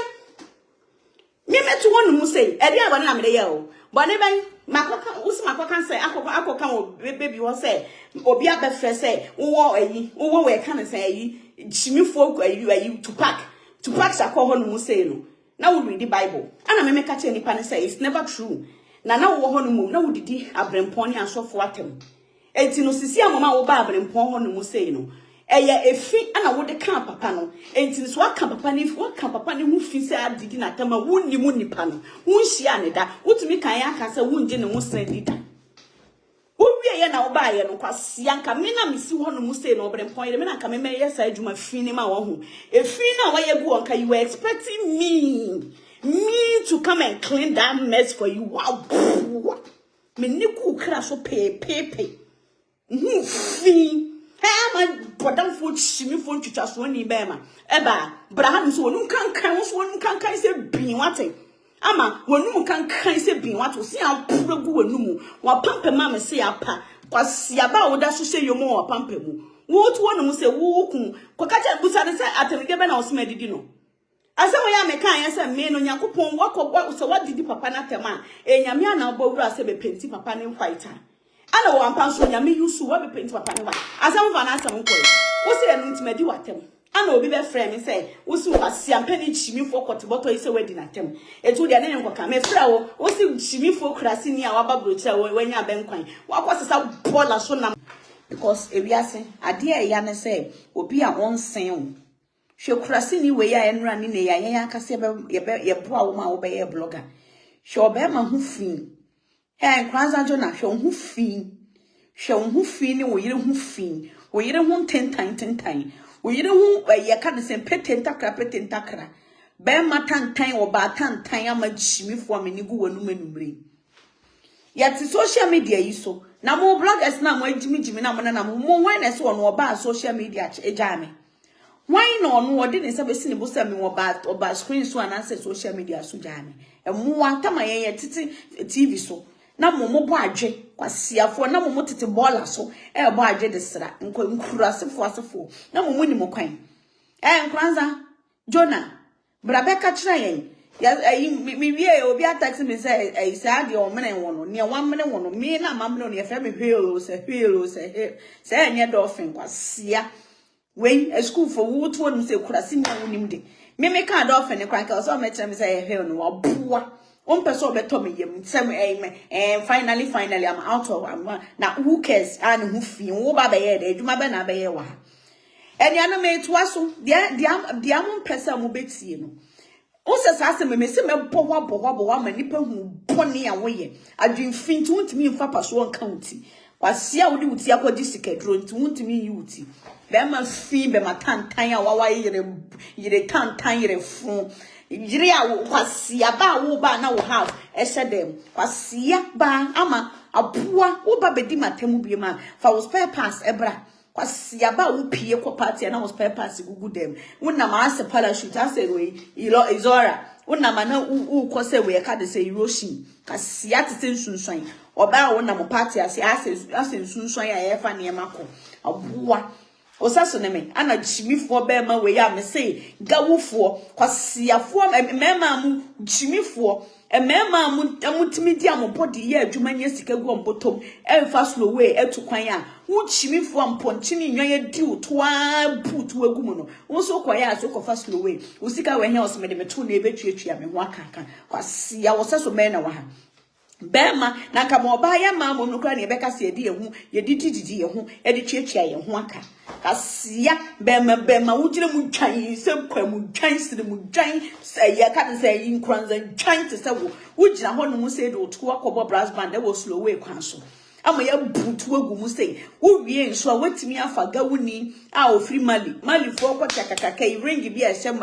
Me to one mu say, e dia bana na me dey o. But never makoka usi makoka say akoka o baby wo say obi abefre say wo we kan say yi chimifo ayi Tupac sakọ ho no mu say no. Now we read the Bible. And I make a chain pan say it's never true. Now wo ho no mu na wo didi abrempon and so for atem. Enti no sisi amama wo ba abrempon ho no mu say no. Eye efi ana wo de kan papa no. Enti so aka papa ni wo kan papa ni hu fi say adidi na tama wonni mu nipa no. Wunhia ne da. Wotumi kan ya aka say wunje ne ho sra dida. Owie ye na wo ba ye no kwase anka me na misi ho no mu say no obrempon ye me na anka me ye sa adwuma fi ni ma wo ho. Efi na wo ye gu onka you were expecting me to come and clean that mess for you. Wow. Me niku kra so pe. Fi. My brother for shimi for twitwa so ni be ma. Eba, braham so wonu kan say bin wate. Ama wonu kan say bin wate si ampuro gu wonu mu. Wa pampa ma me say apa. Kwasi aba wo da so say yomo wa pampa mu. Wo to wonu mu say wo ku. Kwakacha busa ne say atemige be na osima didi no. Asa wo ya me kan ya say me no Nyankopon wakọ so wadidi papa na tema. Enyame ana obowura say be penti papa ne white. Ana wo ampa so nyame yusu wa be penti papa ne white. Asa wo fa na asam ko. Wo say no ntimadi watem. Ana obi be frɛ me say wo si kwasi ampa ne chimifo koteboto yi say wadi na tem. Etu de ne nkoka me frɛ wo si chimifo krasi ni a waba brocha wo wanya benkwan. Wakosesa bola so na because ewiase ade e ya ne say obi a onsen wo. Hwe krasi ni we ya enra ni ne ya yan akase ye boa wo ma wo be ye blogger. Hwe oba ma hu fin. Kwanza Jona hwe hu fin. Hwe hu fin ni wo yire hu fin. Wo yire hu tentan. Wo yire hu ye ka de sem petentakra. Be matantan wo ba tantan ama chimifo amenigu wonu manumre. Yet social media yi so. Na mo bloggers na mo jimi na mo na mo when ese wo no ba social media ejame. Why no no de ne se be sini bo se me wo ba screen so ananse social media so jame. Emu antama ye titi TV so. Na mo bo adwe kwasiafo na mo tete bola so bo adwe de sra nkurasefo asefo na mo ni mo kwan nkranza Jonah brabeka kira yen ya mi wie obi attack me say say de o mene wono ne wan mene wono me na mamne no ye fe me hwelo say enye dolphin kwasia when a school for wo to no say kurase ni wonim de me ka dolphin kran ka so me tell me say hwelo no waboa one person better me yem finally I'm out of now who cares and who feel wo ba be ye de adwuma be na be ye wa and ya no me to aso dia mon person mo betie no o se sa se me se me bowa ma nipa hu boni a wo ye adwinfin ti wontimi mfa paso on county wasia wo di wuti akodi sikedro nti wontimi yi wuti be ma fi be ma tantan a wa yire tantan yire fun Jiria kwasia ba wo ba na wo have ehye dem kwasia ba ama aboa wo ba bedi matemu bi ma fa wo spare pass ebra kwasia ba wo pie ko party na wo spare pass gugu dem wona ma ase parachute ase we izora wona ma na wo ko se we ka de se Hiroshima kwasia tete nsunsuan oba wona mo party ase nsunsuan ya efa ne mako aboa Osaso ne me ana chimifo be ma we ya me say gawofo kwasiafo mema mu chimifo mema amutimi di amopodi ye adwuma nya sika gu ombotom emfa slow way etukwan a wo chimifo amponchini nwan ye di utoa butu agu mu no wo so kwaya aso kofa slow way wo sika we hia osmede meto na ebetwetwa me ho akaka kwase ya wo seso me na wa ha Bema na kama oba ya ma mo nukra ne beka se edi ehu ye dididi ehu e de twetwa ye ho aka kasia bema wugire mu twan se kwa mu twan sire mu twan se ye ka se yin kranza twan te se wo wugina ho no mu se de oto akobo brass band e wo slow way kwan so ama ya butu agu mu se wo wie nso a watimi afa gawuni a ofri mali fo kwata kakaka ring bi a hyem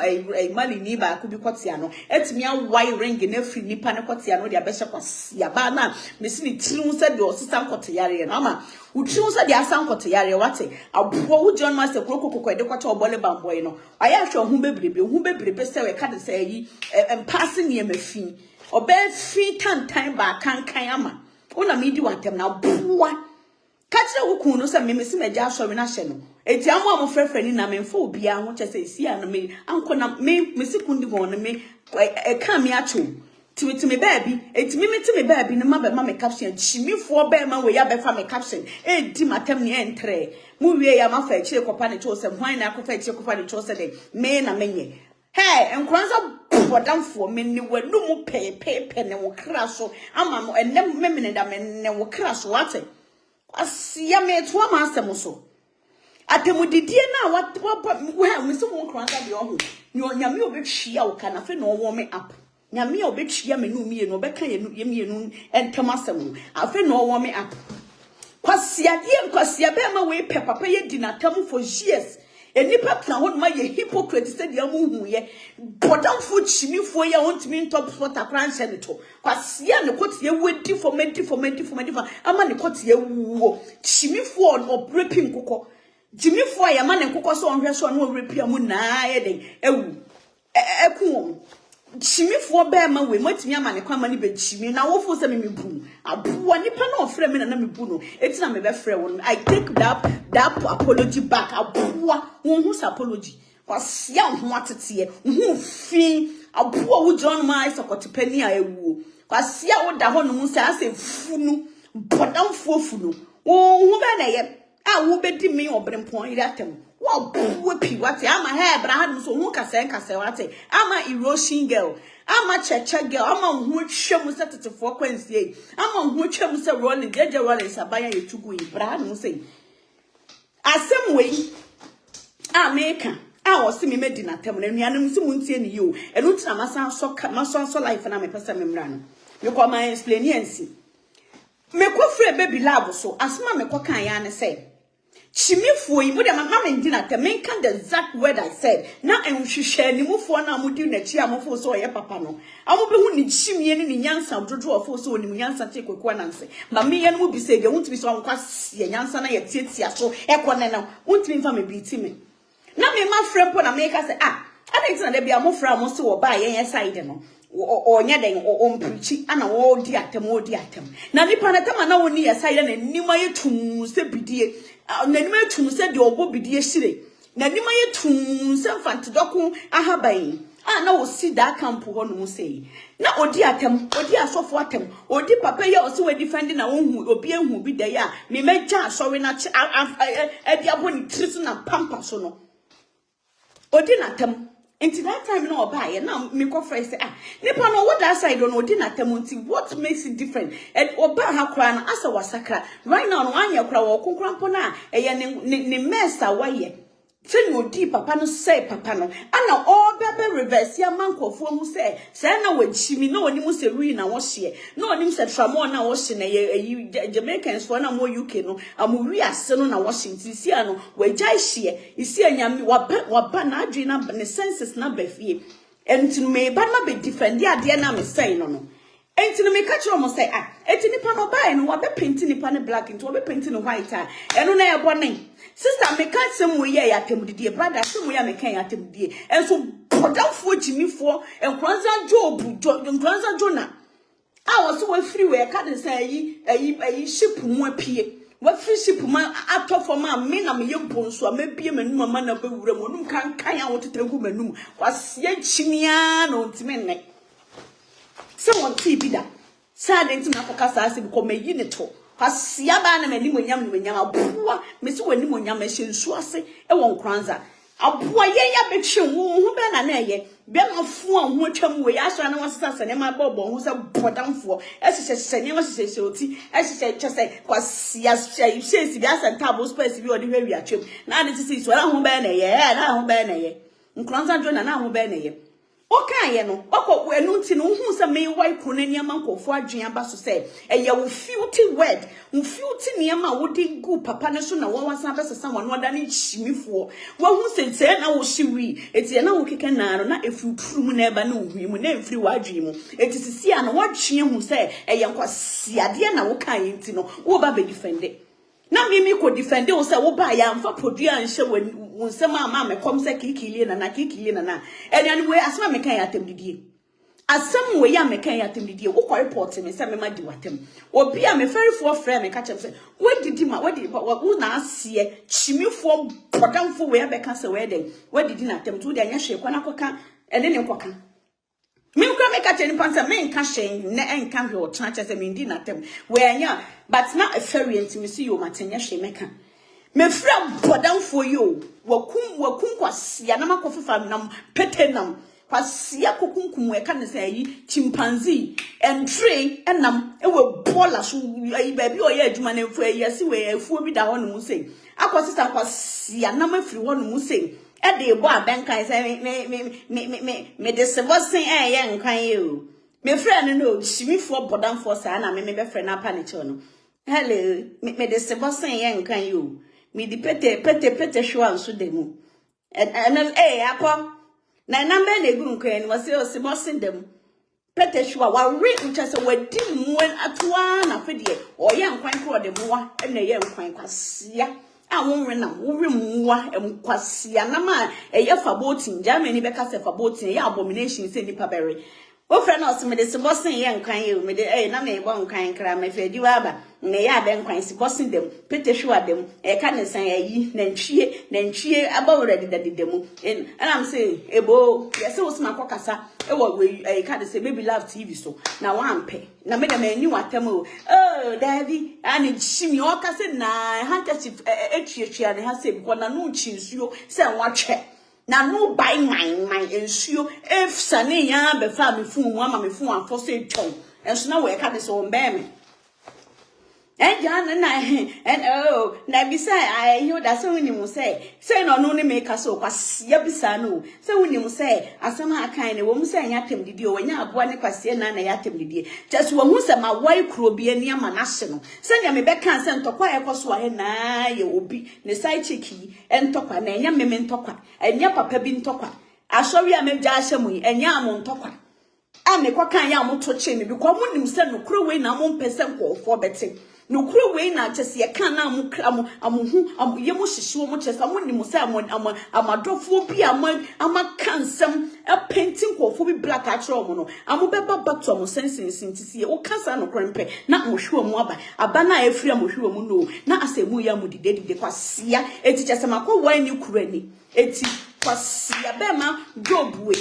mali ni ba ko bi kwata no etimi awai ring na afri nipa ne kwata no de abehye kwasia ba na mesi ni tirimu se de osisa kwata yare no ama utirimu se de asan kwata yare wate abo wo John Master kokokoko de kwata obole bamboy no aya hwe hu bebrebe se we ka de se yi empase ne mafi obe fi tantan ba kankan ama Una midi wantem na buwa kachira wuku no se memesi meja asori na hye no eti amo amofrefre ni na memfo obia ho chese isi ya no me anko na me mesikundi ho no me ka me acho timi baabi eti me baabi no ma be ma me caption chimifo be ma we ya be fa me caption di matem ne entre mu wie ya ma fa chire kopa ne cho se hwan na kofa chire kopa ne cho se de me na menye hey enkranza Wadamfo meni wanu pepe ne wo kraso ama mo enem memene da ne wo kraso wate asia me to ama asem so atemudidie na wa me so mo kranza de oho nyame obetwia wo kana fe no wo me up nyame obetwia me no mie no beka ye mienu entem asem afe no wo me up kwasia be ma we papa ye di na tam for years Enipa tna ho ma ye hypocrite said ya mu ye bodamfo chimifo ya wontimi top spot akranche ne to kwasia ne kotie wedi for medi ama ne kotie wuo chimifo no brepim kokko chimifo ya ma ne kokko so onhwe so no repia mu na ye den ewu eku chimifo be ma we matimi ama ne kwama ne be chimi na wo fo se me bu abuwa nipa na ofre me na me bu no etina me be frɛ won I take that apology back abuwa won hu apology kwasia ho atete hu fi abuwa wo John ma isokotepani a ewu kwasia wo da ho no mu se ase funu bodamfo funu wo hu be na ye a wo be di me obrempon ire atem wo buwe pi wate ama he Abraham so hu kase wate ama erosion girl ama cheche girl ama hu twem se tetefo kwansie ama hu twem se rolling jeje rolling sabaya yetugu Abraham say asem we America a wo se me medi na tem na nuanum se muntie ne yo enu tina masan so life na me pesa me mra no me ko ma explain yansi me ko free baby lab so asma me ko kan ya ne say chimifo yi mode mama me ndi na tem me kan the exact word I said na enhwehwe animufo na amudi na chi amofo so ye papa no amobe hu ni chimie ni nyansa dodo ofo so oni nyansa te kwekwa nanse ma me ye no bi se de wonti bi so ankwase nyansa na ye tietia so ekone na wonti mfa me bi ti me na me ma frempo na me ka se adenti na de bia mo fra mo se wo ba ye side no onya den o mprichi ana wo di atem na nipa na tama na woni ye side na nima ye tum se bidie na nima ye tum se de obo bidie hire na nima ye tum se mfantidoko ahaban na wo si da camp ho no sei na odi asofo atem odi papa ye o se we defend na wonhu obi ehu bi da ya me meja asori na edi aboni trisu na pampa so no odi na tem until that time no oba now me ko friend say nipa no what that side no odi na tem until what makes it different and oba ha kra na asa wasakra right now no anya kra wo konkrampo na ne mesa waye Tin odi papa no say papa no ana all bebe reverse ya mankofo mu say na wachimi na oni mu se wi na wo hye na oni mu se tramo na wo hye na ye Jamaicans for na mo UK no amu ase no na wo hye ntisi ano wagya hye isi anyame waba na adwe na ne senses na bafie entinu me ba na be defend ade na me say no entinu me catch omo say enti nipa no buy no wabe paint nipa ne black into wabe paint no white eno na ye bone sister me catch some we ye atemdidie brother some we me kan atemdidie enso bodamfo jimifo enkranza enkranza jona wo so we free we ka de say yi ship mu apie we free ship ma atofo ma me na me ye bonso a mabie manum ma na bewura mo num kan ya wo tetegu manum kwase chinia na ontime ne Someone TV da. Sadly, to Nakasa because me unito. Pasiaba and many munyam abua, Miss Wenimonyam machine suase, a one kranza. Abua ya betchum, who ben an aye, ben of form, which we asked and was and my bobo, who's a bottom for, as she said, never says so, as she said, just say, was yes, she says, yes, and tables space if you are the very achieve. Now this is what I won't ban a year, and I won't ban a year. Nkranza John and I won't ban a year. Okay, no, we no tin who me wipe kunenya manko for adwea ba so say e ye wo filthy word wo filthy niema wo di gu papa ne so na wo wansan be sesa wo no da ne chimifo wo hu sente na wo hyiwi eti na wo keke na no na efuturu mu na eba na ohwi mu na efiri wa adwe mu eti sisi a na wo twe hu say e ye nkwasiade na wo kan enti no wo ba be defend na mimi ko defend wo say wo ba ya mfa podua nhye unsema mama come say kikili na kikili na anyway asema me kan yatem didie asem we ya me kan yatem didie wo ko report me say me ma di watem obi a me very for frame me ka chem say we didi ma we di wo na ase chimifo podamfo we abeka say we den we didi na tem to de anya hwe kwa na koka ene ne koka me nkra me ka cheni pansa me nka hwen na enka hwe o tran che say me di na tem we anya but na a ferry enti me see you matenya hwe me kan me fra bodam for you wakum kwasia na makofifa nam petenam kwasia kokunkum we kan say yi chimpanzee Ng3g3 enam e we bola so yi ba bi o ye adwuma na fu yi se we afuo bi da ho no say akwasisa kwasia na mafiri ho no say e de bo abenkan say me de sebosen e ye nkan ye o me fra no chimifo bodam for sa na me be fra na panicho no hello me de sebosen ye nkan ye o me di pete shwa nso demu akọ na number na egu nkwan no say o se bosin dem pete shwa wa re ncha se wadi mwen atoa na fedie o ye nkwan kro de muwa na ye nkwan kwasia a wonwe na wo re muwa kwasia na ma ye fa botin Germany be ka se fa botin ye abomination se nipa bere o friend us me de se bosin ye nkwan ye me de na me bo nkwan kra me fe di wa ba ne ya be nkwan si bosin dem pete shwa dem ka ne san ayi na ntwie abawre de dem and I'm say ebo yes o sma kwakasa e wo we ka de say baby love TV so na wan pe na me dem ani watam o daddy ani chimi o ka say na handkerchief etwietwia ne ha say because na no chinsuo say watwe na no buy my ensuo if sane ya be fa me fun mu ama me fun afo say twon enso na we ka de so mbe me and na bisa I Hilda so when you say no no make us so kwasia bisa no so when you say asama akan ne wo mu say yatem didi o nya aboa ne kwasia na yatem didi just wo hu say ma wai kro bi ani ama na hye no say nya me be kan say ntokwa ekoso ahe na ye obi ne sai cheki entokwa na nya meme ntokwa enya papa bi ntokwa asori a me gya hye mu enya am ntokwa a me kwa kan ya mo to che me because mo nim say no kro we na mo mpese nkofo bete no kure we na chese ye kan na amu ye mo hihye mo chese amu ni mo say amadofo bi ama kansam a painting kofo bi black atro mo no amu beba back to mo sensin tisi o kasa no krempe na mo hwe mo aba na afiri mo hwe mo no na asemu ya mo dide kwasia eti chese makọ wan ni kure ni eti kwasia be ma job we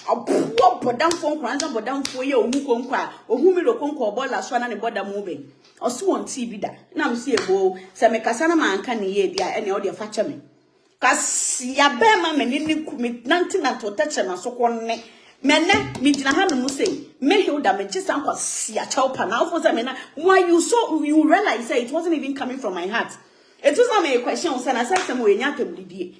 abuo bodamfo nkranza bodamfo ye ohu konkwa ohu mi rokonko bola so na ne bodamu be oso won TV da na me se ebo se me kasa na manka ne ye dia ene o de fa che me kasia be ma me ni kumi Natina to tache na so konne mene mi gina ha no mu sei me Hilda me chisa kwasia chaupa na ofo se me na why you realize say it wasn't even coming from my heart. It was not me a question say na say some we nya temdidie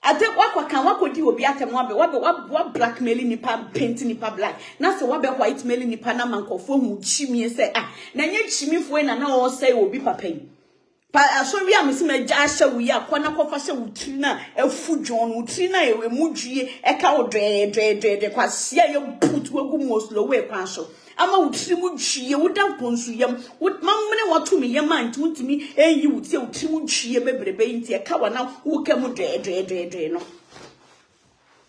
ate wakwa kan wakodi obi atem wa blackmailing nipa painting nipa black na se wabe white mailing nipa na mankofo hu chimie say na nye chimifo na o say obi papa yi pa asori amisi me gya hye wi akwa na kofa hye wutri na afu John wutri na ewe mudwie eka wo dwe kwasia ye put wagu moslo we kwa so ama wutri mudwie woda ponsu yam mamne watumi yam antutumi eyi wutie wutri mudwie bebrebe nti eka wana wo ka mu dwe no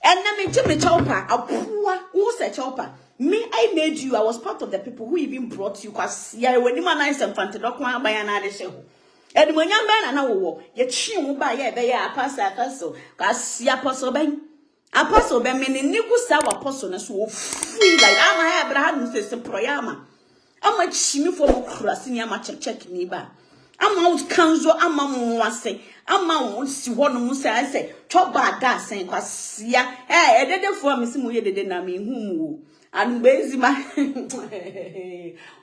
enna me jime chaupa apuwa wo se chaupa me I made you. I was part of the people who even brought you kwasia when you man nice and fantedokwa aban na de hye and when young man and wo ye chi wo ba ye be ya apasa so kwasia poso ban Apostle be me ni ku sa apostle na so free like ama Abraham say proyama. Ama chimi for mo krasi ni ama check ni ba. Ama kanzo ama mwase. Ama wonsi ho no mu say toba da sen kwasia. Edede fo me simu ye dede na me hu mu. Anu bezi ma.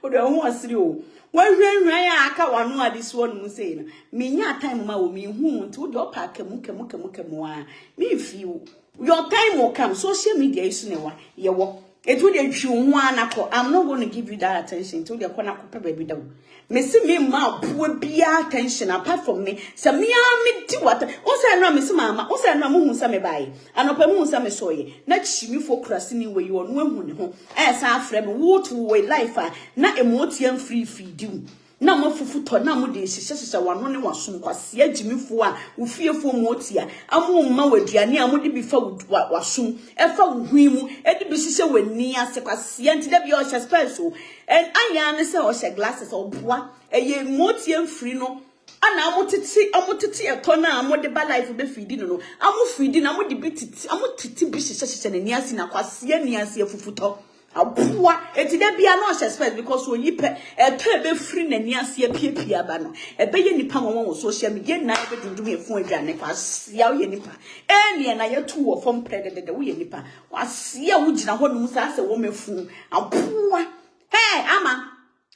O de hu asiri o. Wanhwanhwan ya aka wano ade so no mu say na. Me nya time ma wo me hu nti wo de opa kemu a. Me feel your time will come. Social media is never. You walk. It would you I'm not going to give you that attention to the corner baby down. Messi me ma poor be attention apart from me. Some me do what? Also, I know Miss Mamma. Also, I know who some buy. And open moon some soy. Not she for crossing where you are no home. As our friend, what way life are not a motium free feed you. Na mo fufu to na mo de hyehyehye wano ne wasom kwase agimifo a wo fiefo motia amo ma waduane a mo de bi fa wasom e fa hwimu e de bi hyehyɛ wani ase kwase enti da bi o hye space o en anya ne se o hye glasses o boa eye motia mfiri no ana amotiti e to na amo de ba life be feedi no amo feedi na mo de bi titi amo titi bi hyehyɛ ne ni ase na kwase ni ase fufu to Abua, eti da bia no expect because when you pay a be free na ni ase piepia ba no e be ye nipa won social media na be dundum e fun aduane kwa sia ye nipa ene na ye tu wo fom prede de wo ye nipa wa sia wo gina ho no sa se wo mefu abua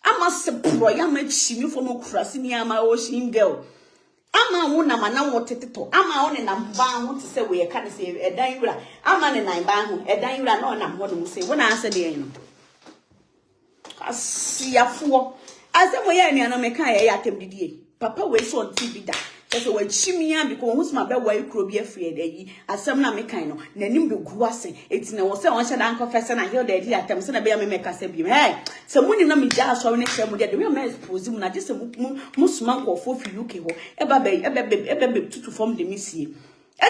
ama se pro ya ma chimi fo no krasi ni ama o shin girl ama wo na mana wo teteto ama wo ne na mba ho te se we ye ka ne se edan wura ama ne nan ba ho edan wura na ona mo no se wo na ase de yin asiafo asemo ye ania no me kan ye atem didie papa we so on TV da so we chimia because who sma be wa ikro bi afie da yi asem na me kan no nanim be gu ase eti na wo se won hye dan confess na Hilda di atem se na be ya me kasa bi se munim na me ja so ne hye mu de we ma expose mu na je se mu sma nkofo fi UK ho e be tutu form de misie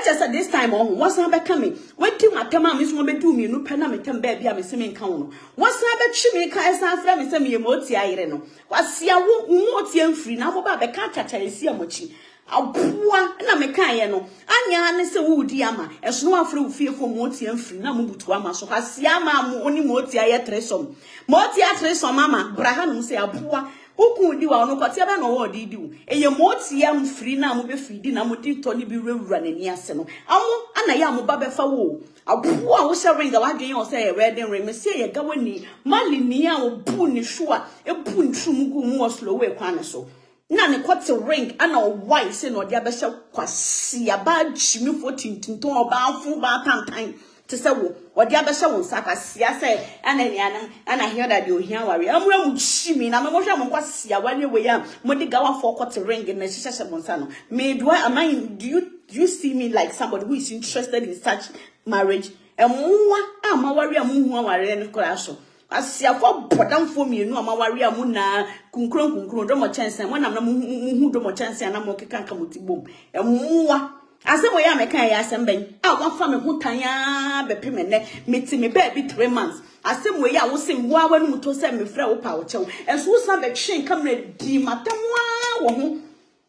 just at this time on what's not coming. When to my tema, Miss Woman do me, no penna me tem baby, I'm a swimming count. What's not chimney cars and friend, Miss Moti, I don't know. What's your moti and free now about the cat I see a mochi. I'll poor and I'm a cayano. Anya and so wood yama, as no afro fear for moti and free, no move to ama, so has yama only moti I tresom. Moti I tresom, mamma, Braham say a poor. Oku di wa no kwate ba no wo di di wo eye motia mfiri na mo be fidi na mo di to ni bi rewura na ni ase no amo ana ya mo ba be fa wo abu a wo se ring wa dwen o se wedding ring me se ye ga wani mali ni a wo bu ni sho a e bu ntrum gu mu wo slow we kwan so na ne kwate ring ana o wai se no dia be hye kwase aba jimi 14 tinton oba afu ba tantan to say wo dia be hye won saka sia say ana nianam ana Hilda de ohia ware amura mu chimi na me mo hwe mo kwasia wane we ya mo de gawa for kwate ring na hyehyɛ mo nsa no me do I do you see me like somebody who is interested in such marriage emwa amaware amu hu aware ne kora so asia for bodam for me nu amaware amu na kunkron do mo chance mo nam na mo hu do mo chance na mo keka nka motibom emwa asemo ya mekan ya asemben a wafa me hutanya bepe me ne meti me ba bi 3 months asemo ya wo sem wo awanu muto se me frɛ wo pa wo kyɛw enso wo sa be twen kamera di matamwa wo ho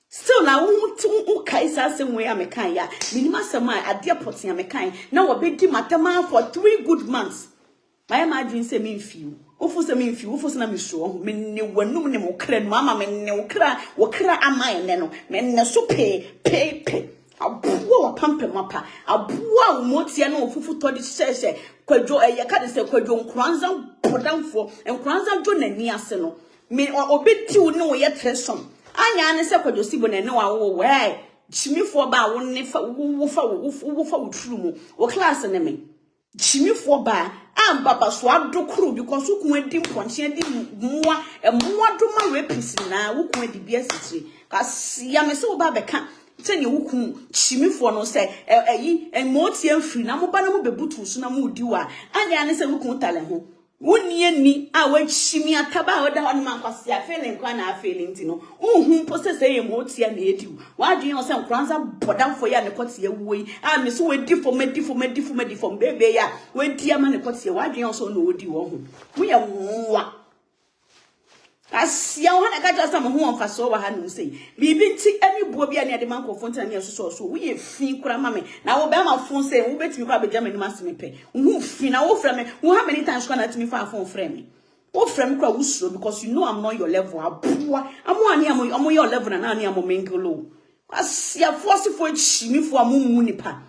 still na wo kai sa asemo ya mekan ya minima asema ade potia mekan na wo be di matama for 3 good months my imagine say me mfiu ofu se me mfiu ofu se na me so ho me ne wanum ne mo kra no ama me ne wo kra ama ene no me ne so pe abuwa pampe mapa abuwa motia na ofufu to di hyehyɛ kwadwo eye ka de se kwadwo nkranza podamfo nkranza dwo nani ase no me obeti wo ne wo ye tresom anya ne se kwadwo sibo na ne wa wo we chimifo ba wo ne fa wo fa wo tru mu wo class ne me chimifo ba ambaba so adokuru because wo kun adi mponche adi muwa emuwa do ma repisi na wo kun adi bia sitire ka sia me se wo ba beka tani wuku chimifo no se eyi emoti amfiri na mo ba na mo bebutu so na mo di wa anya ne se wuku tale ho woni ani a wa chimi ataba oda ho ma kwase afele nkwa na afele ntino uhun po se emoti a na edi wa adwen o se nkranza bodamfo ya ne kote ya wuyi a me so we di fo bebe ya we di ama ne kote wa adwen o so na odi wo ho mo ya nwa Asia wana ka just am ho onfa so wa ha no say bibi nti ani buo bia ne de man kofo ntina ne so we ye fi kura mame na wo be ma fon say wo betimi kwa beja mani maseme pe wo fi na wo fra me wo how many times kwa na timi fa fon fra me wo fra me kwa wo suro because you know I'm not your level aboa amo ani amo your level na ani amo mengelo asia force for chimi for amumu nipa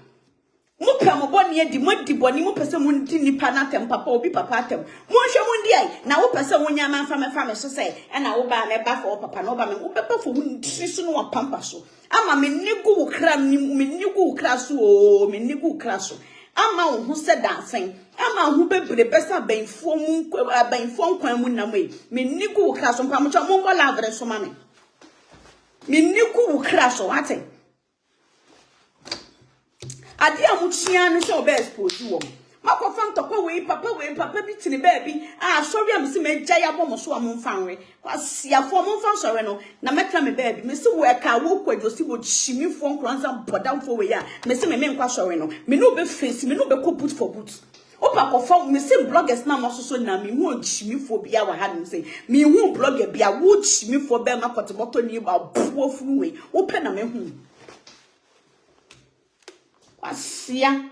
mo pe mo boni edi mo di boni mo pese mo ndi nipa na tem papa obi papa tem mo hwe mo ndi ai na wo pese wo nya man fa me so say e na wo ba me ba for papa na wo ba me wo papa for wo ndri so no wa pampa so ama me nigu wo kra ni me nigu wo kra so o me nigu wo kra so ama wo hu se dancing ama hu bebre pesa benfo mu benfo kwan mu na me nigu wo kra so mpa mo cha mo wala avre so ma me nigu wo kra so ate ade amuchia ne se obe expose wo makofa ntokwa we papa bi tini baby sorry am se me gya ya bomo so amfanwe kwasiafo amfa sorry no na metra me baby me se wo ka wo kwadwosi bo chimifo nkranza bodamfo we ya me se me nkwa sorry no me no be face me no be ko put for put opa kofa me se bloggers na masoso na me hu chimifo bia wa ha no se me hu blogger bia wo chimifo be makotomoto ni ba buo funu we wo pe na me hu asia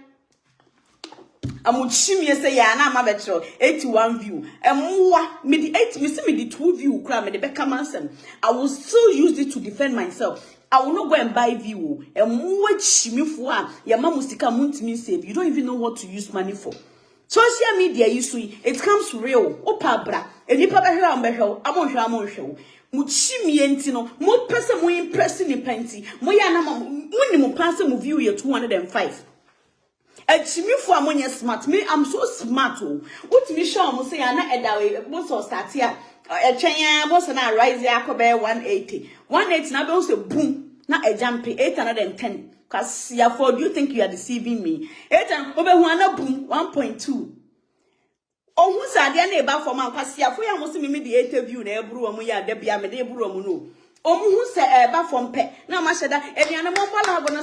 amuchimie say ya na mabetro 81 view emwa me di 8 me see me di 2 view kra me de beka mansem I will still use it to defend myself. I will not go and buy view emwa chimifo a ya mamusika muntimi save. You don't even know what to use money for. Social media it comes real opa bra enipa behwe ambehwe amonhwe muchimie ntino mo pese mo impress ni panti mo ya na muni mo pass mo view ye 205 achimifo amonye smart me I'm so smart o utimi show mo say na edawe mo so start ya etwen mo so na rise akobe 180 na be so boom na ejamp 810 kasia for do you think you are deceiving me 8 obehu ana boom 1.2 ohun sade na eba for man kasia for ya mo se me de interview na eburu omo ya da bia me de eburu omo no omuhu se eba from pe na ma sheda eduane mo bola abona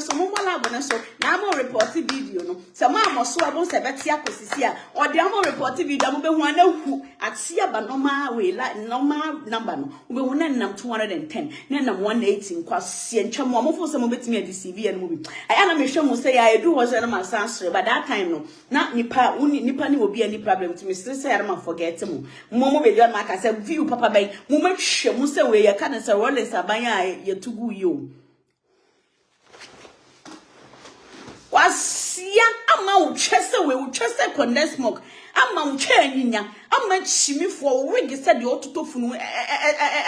so na ma report video no se ma amoso abon se betia kosisi a ode am report video am be hu ana hu atia ba normal we la normal number no be hu na nam 210 na nam 180 kwase ntwa mo amofo se mo betimi adi CV no bi aya na me hwe mo se ya edu ho se na ma sansre but that time no na nipa ni obi any problem to me say ya ma forget mo be do ma ka se view papa ben mo ma hwe mo se we ya ka na se roll sabanya yetugu yo wasia ama utwese we utwese condensed smoke ama utwe anyinya ama chimifo wigi se de ototofunu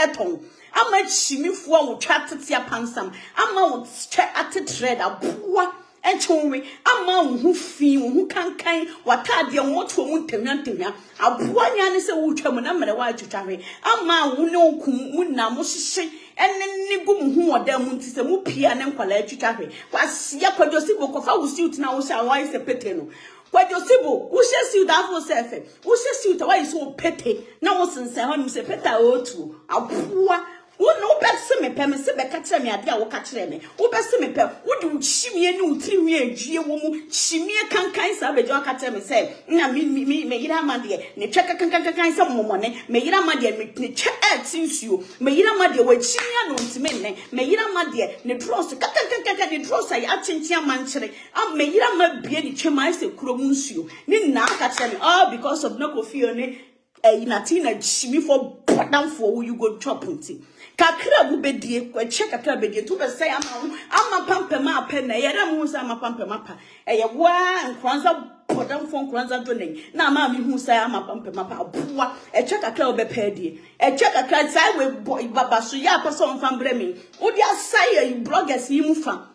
eton ama chimifo utwa tetia pansam ama utwe atetrade aboa enchonwe ama hu fi hu kankan watade omoto mu ntemyantemya aboa nya ne se utwa mu na mere wa atwitwahwe ama hu ne okum mu na mo hyehye enne gu mu hu oda mu nti se mu pia ne nkwala atwitwahwe kwasia kwadosibo kofa wusiut na wo sha wa se pete no kwadosibo wo hye siut afo sefe wo hye siut wa iso pete na wo sensen ho nim se pete otu aboa wo no bese me pe me se be ka kire me ade a wo ka kire me wo bese me pe wo de chimie ni utiri adwie wo mu chimie kankan sa be jo ka kire me se na me yira made ne tweka kankan sa momone me yira made me che etinsuo me yira made wa chimie no ntime ne me yira made ne dross kankan ne dross ay atintia manchire am me yira ma bie ni twema se kuro mu nsuo ni na ka kire me all because of no coffee one Natina chimi for down for you go chop unti kakra bu bedie kwa che kakra bedie to be say ama pampema pa na yera mu say ama pampema pa eye wa nkranza podam fo nkranza donen na ama mi hu say ama pampema pa aboa e che kakra obe pedie e che kakra say we baba so ya person fam bremi odi asai bloggers yi mu fa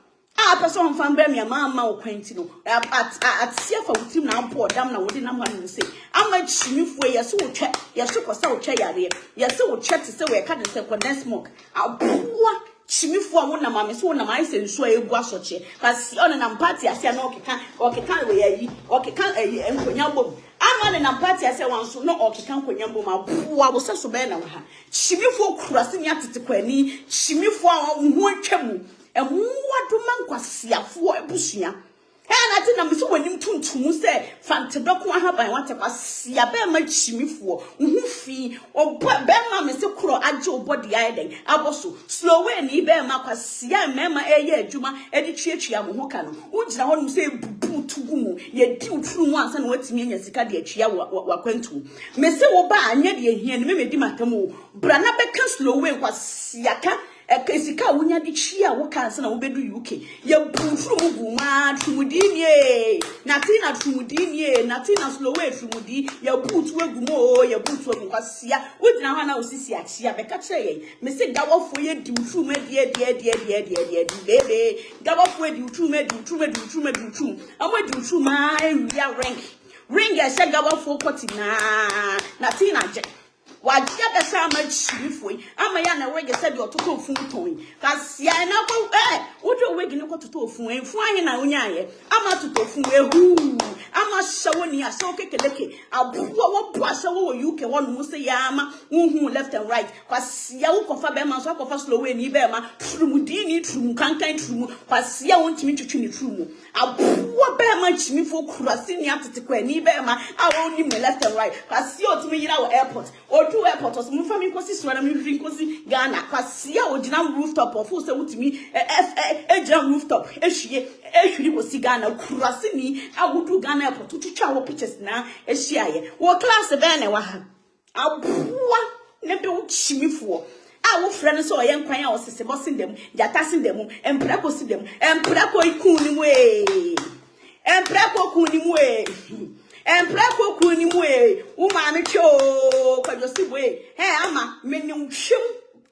person fam bremi ama o kwenti no atia fa utim na ampo dam na wodi na ma no say ama chimifo yeso wo twa yeso kosa wo twa yare yeso wo twa te se we ka de se condensed smoke aboa chimifo a wo na mame so wo na mai se nso a egu asoche kasi on na party ase na okeka we yayi okeka enkonya bom ama na party ase wanso no okeka enkonya bom aboa wo se so be na wa ha chimifo kurase ni atete kwani chimifo a wo hu atwa mu emuwa do man kwasiafo ebusua Natina me so wanim tuntum say fantedoko ahaban wate kwasia be ma chimifo nhufi be ma me se kro age obodi aiden aboso slow way ni be ma kwasia mema eye adwuma edi twiatwia mo ho ka no ugina ho no say bubu tugumu ye di uturu mu ansa na watimi anya sika de atwia wakwantu me se wo ba anya de ehia ne me di matamo bra na be ka slow way kwasia ka Esika wunya di chia woka ansa na wobedu UK ye bufuru muguma trumudini Natina slow way trumudi ye butu egumo ye butu egukwasia wodina ho na osisi achia be ka kire ye me se dawofo ye di uturu me die bebe dawofo ye di uturu me di uturu amwe di uturu ma ewia ring ye se dawofo kotina Natina je wajia besa ma chirifoi ama ya na wege se de otoko ofun ton kasia na ko wodo wege ne ko toto ofun enfu ahe na onyaye ama toto ofun ehu ama shawo ni aso kekeleke abuwa wo bo aso wo UK wonu mu se ya ama unhu left and right kasia wo kofa be ma so kofa slow way ni be ma trumudi ni trum kankan trum kasia wo ntimi twetwe ni trum abuwa be ma chimifo kurasi ni atete kwa ni be ma awo ni left and right kasia otimi yira wo airport to airport so mu fami kosi swara mi rin kosi Ghana kwasia ogina rooftop of so wutimi ejina rooftop ehwiri kosi Ghana kurase ni agudu Ghana airport tutwa wo pictures na ehyiaye wo class be na wa ha abuwa ne be wo chimifo a wo frɛ no so ɔyɛ nkwan a osese bosin dem jata sin dem emprako si dem emprako ikun ni mu emprako kun ni mu Emprako kuni mwe umane cho kwa josibwe ama meni uchem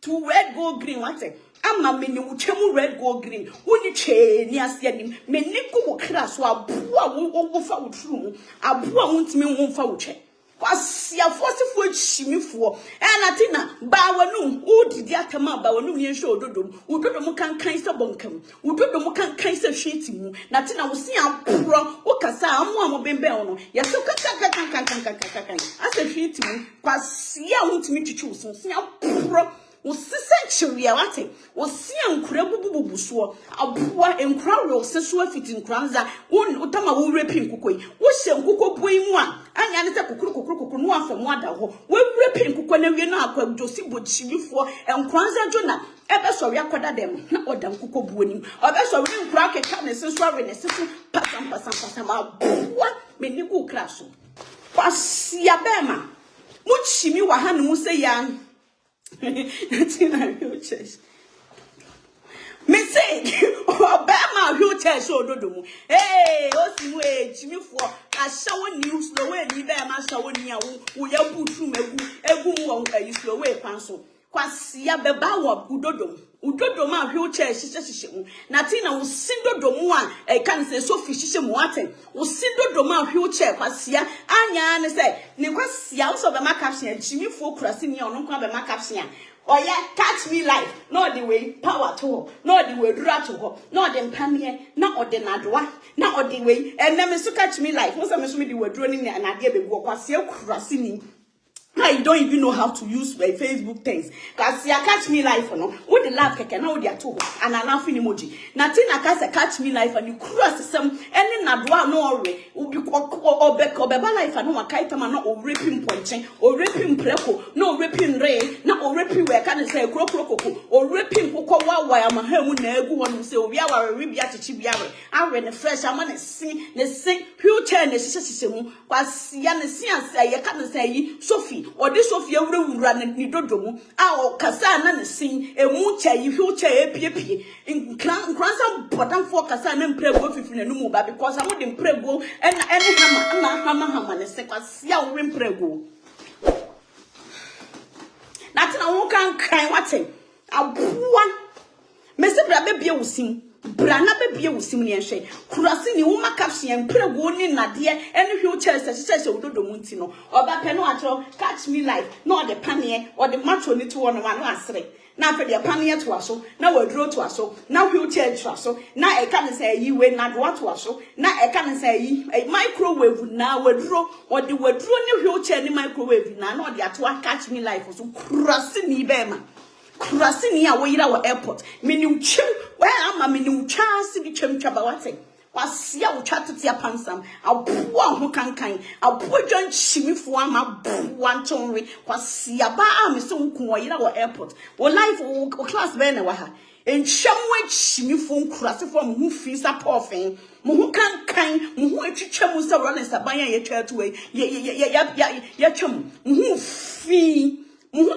to red gold green wate ama meni uchemu red gold green uni che ni asia ni meni ko kra so aboa wo fa uturu aboa wontimi wo fa uche kwasia fosifo chimifo Natina ba wanu udidi atama ba wanu ye hwe ododom kankan se bonkam ododom kankan se hweti mu Natina wo si apro wo kasa amu bembe ono ye so kankan ase hweti mu kwasia wontimi twitwi wo so si apro wo sisentria wate wo si ankura bububu so aboa enkura wo seso afiti nkranza utama wo repin kokoi wo hye nkoko boi mu a anya ne se kokuru no afam ada ho wo repin kokko na wie na akwa josi bochimifo enkranza jona ebe so wi akoda dem na oda nkoko buonim obe so wi nkura keka ne seso awe ne seso pasam aboa meni ku kraso kwasia bema mu chimi wa hanu mu se ya Natina wheelchairs. Me say, Obama wheelchairs so dodo. Hey, Osimu, Jimmy for a shower news slow way, ni Bama shower near who ya put through a slow way pencil. Kwasia bebawa udodo ma wheelchair shishe Natina wo sindo domu a kan say so fishishe mu ate wo sindo doma wheelchair kwasia anya ne say ne kwasia wo so be makapsia Jimmy for krasi ni ono kwa be makapsia oya catch me life no the way power to no the way dura to ho no the mpamie na ordenadoa na the way and me so catch me life wo so me so me the wadro ni na ade be go kwasia krasi ni I don't even know how to use my Facebook things. Cause you catch me life, no. With the laugh, can now they are two and a laughing emoji. Natina catch me life and you cross some any nadwa no way. Ubi or beba life and no kaita man or ripping punching or ripping preko, no ripping ray, not or ripping where can say crocoko or ripping cocoa while I'm a home negu one say we are a ribiati chibiare. I ran a fresh I'm gonna sing the same pure turn the system. Was Yana say you can't say Sophie. Or this of your room run ni dodomu a kasa na ne sin emu cha yi wheelchair epiepie in kransa bottom for kasa na mprego fifine no mu ba because am de mprego and hammer ne se kwasia wo mprego Natina wo kan waten aboa mesi bra bebie wusim brana bebie wusim ne hwe kurase ni wo makapsia mprego ni nade ene wheelchair se ododomu nti no oba pe no atro catch me life no the panie or the macho ni to one no asere na fe de panie to aso na wadro to aso na wheelchair to aso na e kan say yi we na do to aso na e kan say yi microwave na wadro or the wadro ni wheelchair ni microwave na no de ato catch me life so kurase ni be ma kurase ni a wo yira wo airport meni uchem where am meni uchase bi twem twaba wate Kwasia wo twatete apansam aboa ho kankan aboa dwan chimifo ama boa ntonwe kwasia ba am se wo kun wo yira wo airport wo life wo class be na wa ha enhwamwe chimifo nkurasefo mo hu fi sapofen mo hu kankan mo hu atwitwam se wo na saban ya twatu ya twam mo hu fi mo hu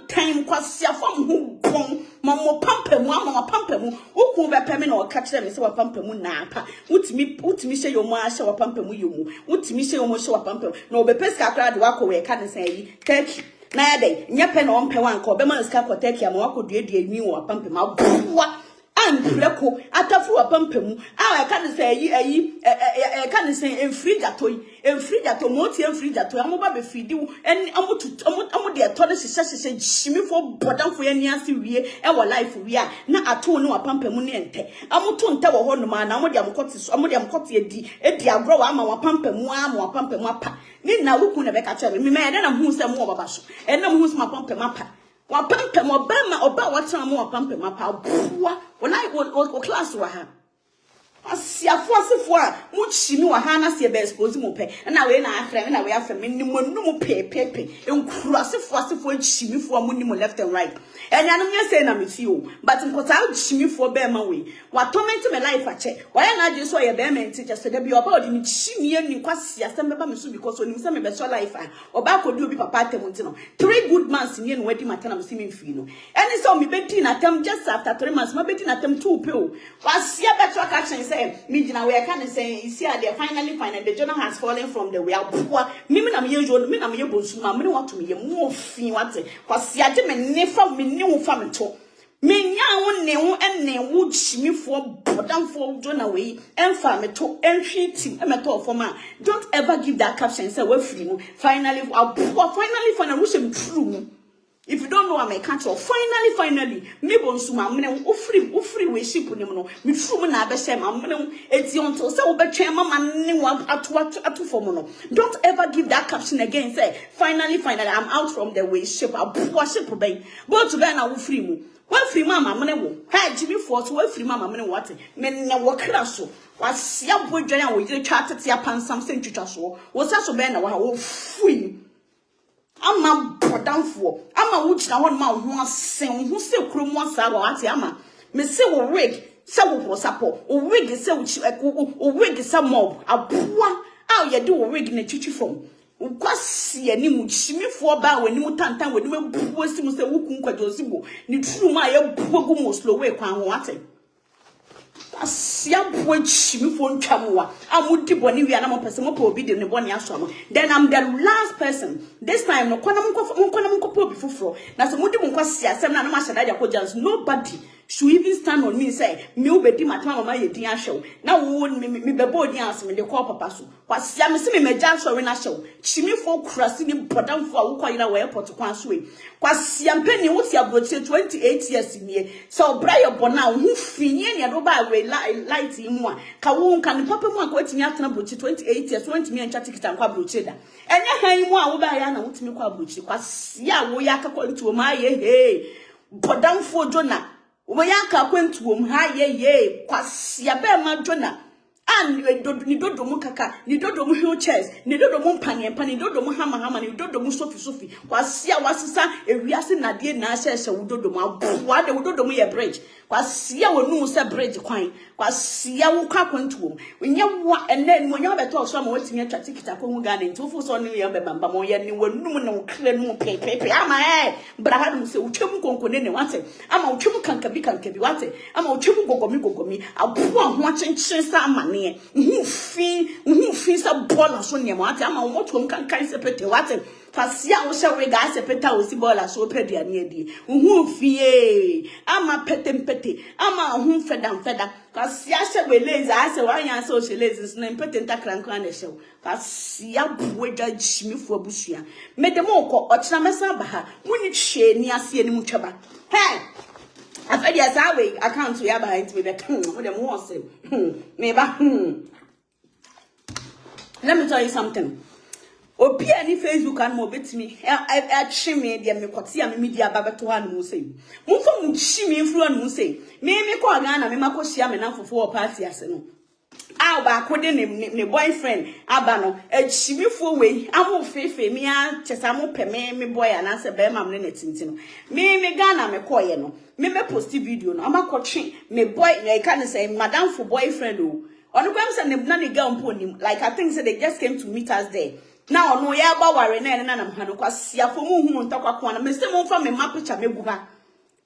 time kwasia fo mo hu bon mama pampamu ama pampamu ukun be peme na o ka kire me se wa pampamu na apa utimi hye yomo a hye wa pampamu yomu utimi hye yomo hye wa pampamu na obepeska akra de wako we ka ne san yi turkey na ya dey nya pe na ompe wan ka obema ska ko turkey ama wako duedue nwi wa pampamu abuwa anpreko atafu wa pampamu a ka ne san yi ka ne san enfrigato mo ti enfrigato amoba be fidi en amu de to de hye jimifo bodanfo ya ni ase wie e wo life wie a na ato ne wa pampamu ne ente amoto nte wo ho no ma na amu de amkoti so amu de amkoti edi agro wa ama wa pampamu apa ni na wuku ne be ka chere me me na hu se mo baba so na hu se ma pampamu apa wa pampamu oba wa tan mo wa pampamu apa buwa wo class wa ha asiafo asefo a mu chimi wa ha na se be expose mu pe na we na afre na we afre me ni mo nu mu pepepe enkuru asefo chimifo mu ni mu left and right enyanum ye say na me fi o but nkota chimifo be ma we wa torment me life ache wa ya na je so ye be me teacher so da bi oba odi ni chimi ni kwasi asem be ba me so because oni se me be so life a oba ko di obi papa atem nti no 3 good months ni wadi matana me si me fi no eni so me be di na tem just after 3 months ma be di na tem 2 pe o kwasi be to action say me jina we can say you see they finally the journal has fallen from the way poor me na me usual me na me bonsu ma me want to me mo fin what kwasi ade me ne fa me ne wo fa me to me nya wo ne wo enne wo chimifo bodanfo journal we emfa me to enhwiti me to for ma don't ever give that caption say we free no finally wo shem true. If you don't know what I can't tell, finally, me bonsuma, me free we ship no, me true na be shame, it's on to say obe chema man one atu for mono. Don't ever give that caption again. Say finally, I'm out from the way ship. I ship obey. But to be na free mu. What free mama mane wo. Hey Jimmy Force, what free mama mane what? Men na wo kraso. Was ya boy dwan wo yire twa tete apan sam se ntwitwa so. Wo sa so be na wo free. Ama bodanfo ama wuchina hon ma ho asen ho se kromu asa wa ate ama me se wo wig se wo posapo o wig se wo wig se mob aboa a ye de wo wig na twitwi fom kwasi ani mu chimifo ba wani mu tantan wani mu si mu se wo kun kwajo sibo ni turu ma ye buogu mo slow way kwan ho ate asia bo chimifo ntwamwa amudi boni wi na mo pese mo pa obi de ne boni aso am then I'm the last person this time no kwana mo po obi fufuro na so mudi mo kwasi asem na ma shada ko jans nobody should even stand on me say me obedi matama mama ye din ahwew na wo me bebo din asem de call papa so kwasi am se me meja so we na hwew chimifo krasi ni bodamfo a wo kwayira wo airport kwan so we kwasi am pani wo ti abroche 28 years nie so bra your bona wo finye ne do ba we light mu a ka wo nka ne papa mu a ko timi atena broche 28 years 20 me ncha ticket kwa broche da enye han mu a wo ba ya na wo timi kwa broche kwasi a wo ya ka kwantu ma ye he bodamfo jona wo ya ka kwantu wo ha ye kwasi a be ma jona and ni dodo mu kaka ni dodo mu wheelchairs ni dodo mu mpaniempa ni dodo mu hama ni dodo mu sofi kwasi a wasisa ewiase nade na ahye wo dodo mu aboa de wo dodo mu ye bridge kwasi a wonu se bridge kwan kwasi a wo kwa kwantuo nya wo enne ni wonya beto so ma watimi atwa tikita ko hu Ghana ntufu so ne ye bebamba mo ye ni wonum na wo kre no pepepe ama brahadum se utwem konkone ne wate ama utwem kankabi wate ama utwem gogomi aboa ho achenkyen sa amane hu fi sa bola so ne wate ama wo motom kankan se pete wate fasia wo hye we ga se peta wo si bola so pedia ne adi hu fie ama pete ama hu feda fasia hye we lazy ase wanya so hye lazy na pete ntakrankan na hye fasia buweda chimifo abusua medemo ko ochina mesa ba ha muni hwe ni ase ni mutwaba he afedi asa we account we aba into be wo dem wo se me ba let me tell you something. Obi ani Facebook an mo betimi e chime de me kwoti a me media babeto ha no sei mumfa mu chime influ an mo sei me ko Ghana me makohia me na fofo party ase no ba akode ne boyfriend aba no echimifo we amu fefe mi a chesa mo peme me boy anase be mam ne tinti no me Ghana me koye no me post video no amakotwe me boy e can say madam for boyfriend o onu kwam say ne na ne girl mpo nim like I think say they just came to meet us there now no ya ba ware na na nam ha no kwasia fo mu hu ntakwa ko na me say mo fa me ma picture me guha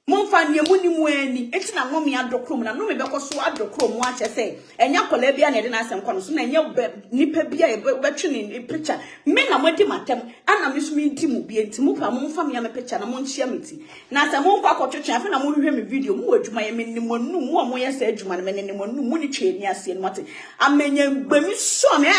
Monfa ni emu ni mu ani enti na ngomi adokrom na no me bekoso adokrom mu ache se enya kola bia na de na asem kono so na enya nipa bia e betwe ni picture me na modi matem ana me so me di mu bia enti mu pa monfa me ya me picture na monchia meti na se monfa akotwetwe afa na mo hwehwe me video mu adwuma ye me ni monu mu mo ye se adwuma na me ni monu mu ni twe ni ase no mate amenya gbami so me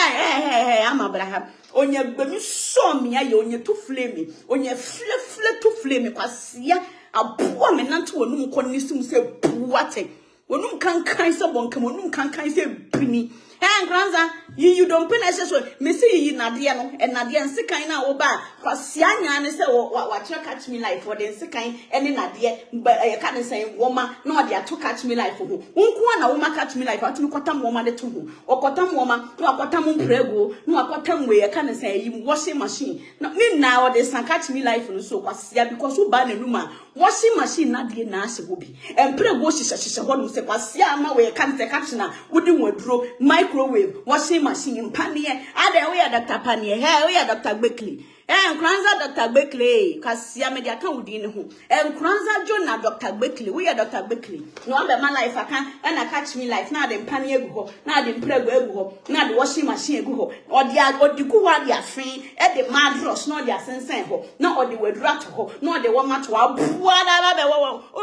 ama Abraham onye gbami so me aye onye to flame onye fle to flame kwasia Abua me nanto wonum konnisim se buwate wonum kankan se bonka wonum kankan se bini Nkranza you don't pay so me say yi nade no enade nsekan na wo ba kwasia nya ne se wa catch me life for the nsekan ene nade e ka ne say woma na ode ato catch me life ho nko na woma catch me life atumi kwatam woma de to ho okotam woma na akotam mprego na akotam we e ka ne say yi washing machine na me na ode san catch me life no so kwasia because wo ba na numa washing machine nade na ase ho bi mprego hihye ho no se kwasia ma we e ka ne say catch na wodi waduro microwave washing machine panie ade we Dr. Panie he we Dr. Bekli Nkranza Dr. Bekli kasia media kan wudi ne ho Nkranza John Dr. Bekli we Dr. Bekli no am be my life aka na catch me life na de panie egu ho na de mprego egu ho na de washing machine egu ho odi ku wa de afin e de madros na de asensen ho na odi wadura to ho na odi wo mato abua da ba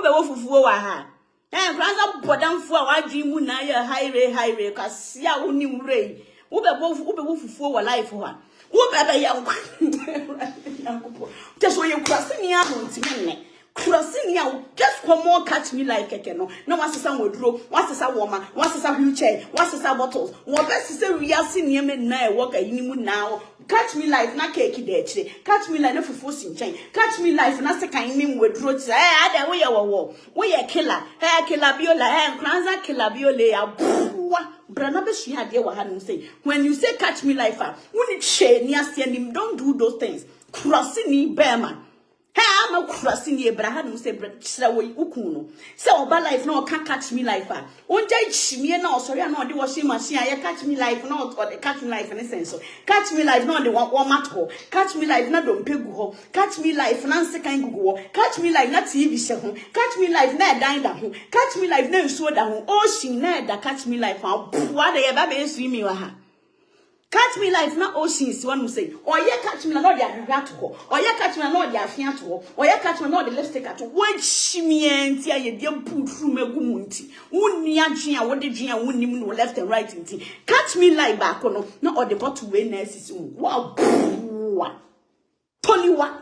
be wo fufuo wa ha Nkranza bodamfo a wadwi mu na ye high kasia woni murei wo be fufuo wa life ho a wo be ya nkwa teso ye krasi ni ahụ ntime krasi ni a just come on catch me like keke no na wasesa woduro wasesa woma wasesa wheelchair wasesa bottles wo be sese wiase ni eme na e work ayi ni mu na catch me life na cake de chire catch me life na fufu sinchen catch me life na sekan mi woduro tire ade wo ye wo ye killer killer biola Nkranza killer biola ya Brana be she had wa hanu say when you say catch me life when it share ni ase nim don't do those things crossing ni bear I'm a crossing ni Abraham say chira wo ukun no say oba life na o can catch me life onja chimie na osori na ode washing machine ya catch me life na o catch me life in sense catch me life na ode wo mato catch me life na do mpegu ho catch me life na nsekan gugu ho catch me life na TV she ho catch me life na dan da ho catch me life na nsuo da ho o shin na da catch me life wa da ye ba be nsu mi wa ha catch me life na oceans one say oye catch me na no dey ahwehwa to ho oye catch me na no dey afia to ho oye catch me na no dey lipstick to one chimie nti aye dey put through megu mu nti wonni adwen a wode dwen a wonnim no left and right nti catch me life back no na o dey bottle we na asisi mu wa toliwa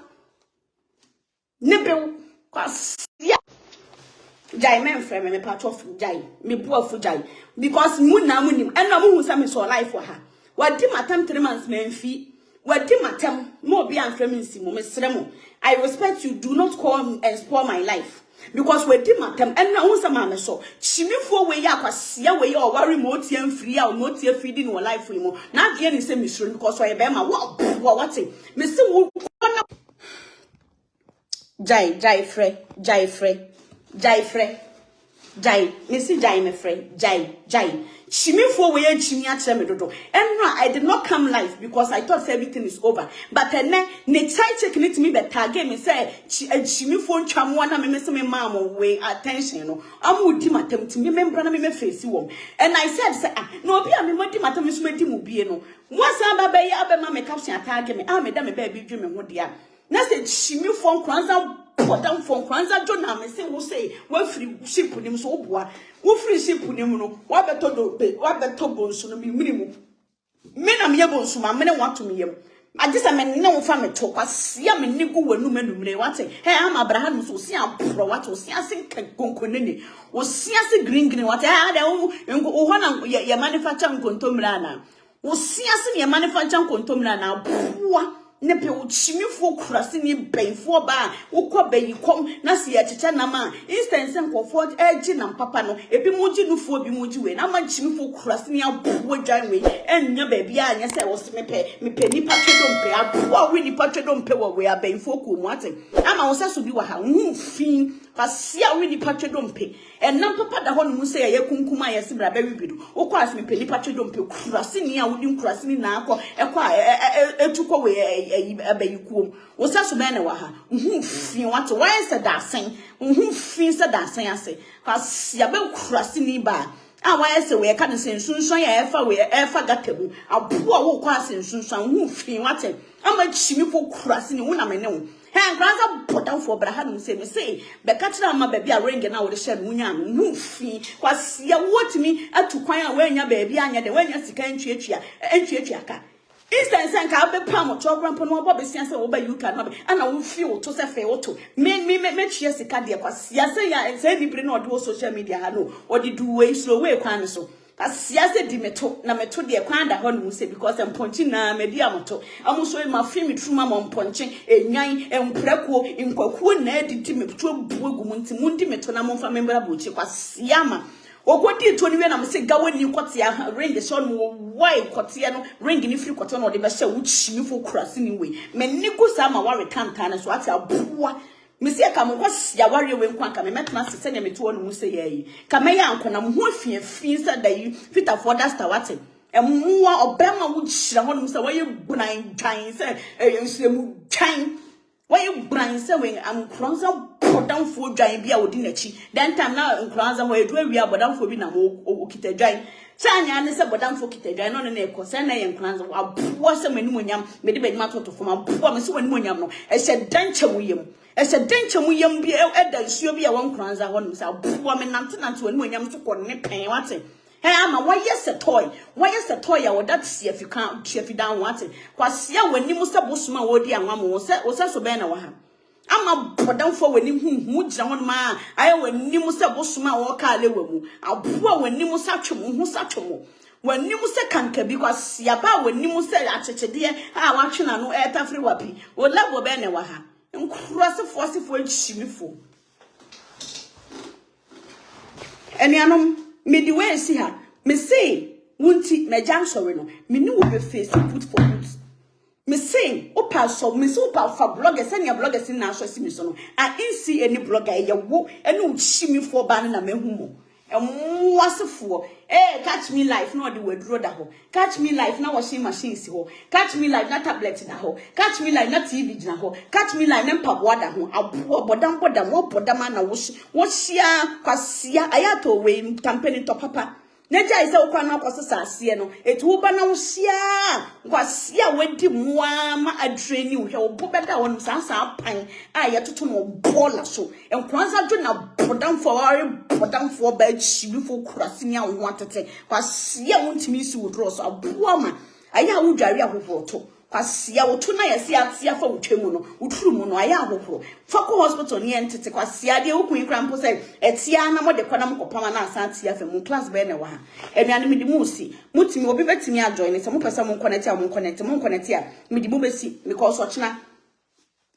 nebe kwasia jai men frame me part of jai me boafu jai because mu na munim ena mu hu sa me so life wa ha wadi matam 3 months menfi wadi matam mo bi an frame nsi mo mesremo I respect you, do not come and spoil my life because wadi matam ena hu sa ma me so chimifo we ya kwasia we ya o worry mo tie mfiri a mo tie feeding no life we mo na adie ni se misro because we be ma what me se wo jai me si jai me frɛ jai chimifo we chimi akyere me dodo enra I did not come live because I thought everything is over but ne try check it me be target me say chimifo ntwamo na me se me mam we attention no amudi matam ti me membra na me face wom and I said say no obi a me modi matam me so medi mu bie no wasa ba be ya be ma me caption target me me da me ba bi dwe me ho dia na say chimifo Nkranza podam for Nkranza Jonah me say wo say wo free ship nim so oboa wo free ship nim no wa beto do be wa beto bonsu no me minimu me na me bonsu ma me ne wato me yam agisa me ne wo fa me to kwasia me ne go wanu manumre wate am Abraham so si abro wate si ase konkonene wo si ase green wate da wo ho na ye manufacture kontomra na wo si ase ne manufacture kontomra na boa ne pe wo chimifo kurase ni benfo ba wo kɔ bayikom na se ye cheche na ma instance nkofo agi na papa no ebi moji nufo bi moji we na ma chimifo kurase ni abo dwan we enya ba bia anya se wo se me pe nipa twedompe abo we nipa twedompe wo we abenfo ko mu ate ama wo se so bi wa ha hu fin pasia we nipa twedompe enam papa da ho no mu se ye kunkuma ye se bra ba wibido wo kɔ as me pe nipa twedompe kurase ni a wo di kurase ni na akɔ etukɔ we abayikuom wo se so be na wa ha hu fin wate why se da sen hu fin se da sen ase pasia be kurase ni ba why say we ka ne sensunsun ya efa gatabu abo a wo kɔ as sensunsun hu fin wate ama chimifo kurase ni wo na me ne wo grandza bodan for Abraham say me say be catch na ma baby a ring na wo de share munya no fi kwasia wotimi atukwan a wanya baby anya de wanya sika ntwetwa ka instance nka be pam to grandpa no obo be sia say wo ba you can no ana wo fi wo to say fe wo to me twa sika de kwasia say ya say libre na ode social media ha no ode do way slow way kwan so asiase di meto na meto de kwan da ho no say because emponchi na me di amoto amuso ma fi me truma mo mponchi enwan emprako nkwakuo na adidi me to buagu munti mundi meto na mo fa membra bochi kwasia ma ogodi to ni we na me say gawani kote ya ring so no why kote no ring ni free kote no de be hye wo chimifo kurase ni we me ni gusa ma ware kanta na so ati aboa Misi ya kama ya wari we nkwa kama metna sese nya metu onu se yayi kama ya anko na ho afie sa da yi fita for that star wate emuwa obema wo hira ho no se waye bunan twan se ensemu twan waye bunan se we am kronza bodanfo dwan bia odi nachi then time na kronza ho edu awia bodanfo bi na mo okita dwan Sanya ne se bodanfo kita dwan no na ekosa na ye nkranza aboa se mani monyam me de badima totofo ma aboa me se wani monyam no e se danche muyem ese denche mu yam bi eda nsuo bi a won kranza ho no sa buo me nante wani monyam to ko ne pen wate ama why se toy a wodat see if you can't chef down wate kwasia wani mu se bosuma wodi anwa mo se so be na wa ha ama bodanfo wani hu gira ho ma aye wani mu se bosuma wo ka lewa mu aboa wani mu sa twemo hu sa twemo wani mu se kanka bi kwasia ba wani mu se achechede a watwena no etafri wapi wo level be na wa ha nkurasefo chimifo enianom me di we si ha me say wunti me jam sorry no me ni wo be face put for put me say opa so me say opa fa blogger send your blogger na so si me so no I ain't see any blogger ye wo eni chimifo ba na me hu mo wasefo catch me life no the word da ho catch me life na washing machine si ho catch me life na tablet na ho catch me life na TV na ho catch me life na mpaboa da ho abo bodam wo bodam na wo hia kwasia ayato we campaign to papa na jai se okwa na akoso ase no etu ba na wo hia kwasia wadi mua ma adreni wo hwe wo bobeda won sansa pan aye toto no bola so enkwanza do na bodam for ba chibifo kurase ni awo atete kwasia wontimi si wo dro so aboa ma aye a wo dware ahoho to kwasia wo to na yesi atia fa wotwemu no woturu mu no aye ahoho fa ko hospital ni entete kwasia de wo kun krampo se etia na mo de kwana mkopama na asantia fa mu class be na wa ha enuane mi di mu si mutimi obi betimi ajoin se mo pesa mo connect a mi di mu besi because ochina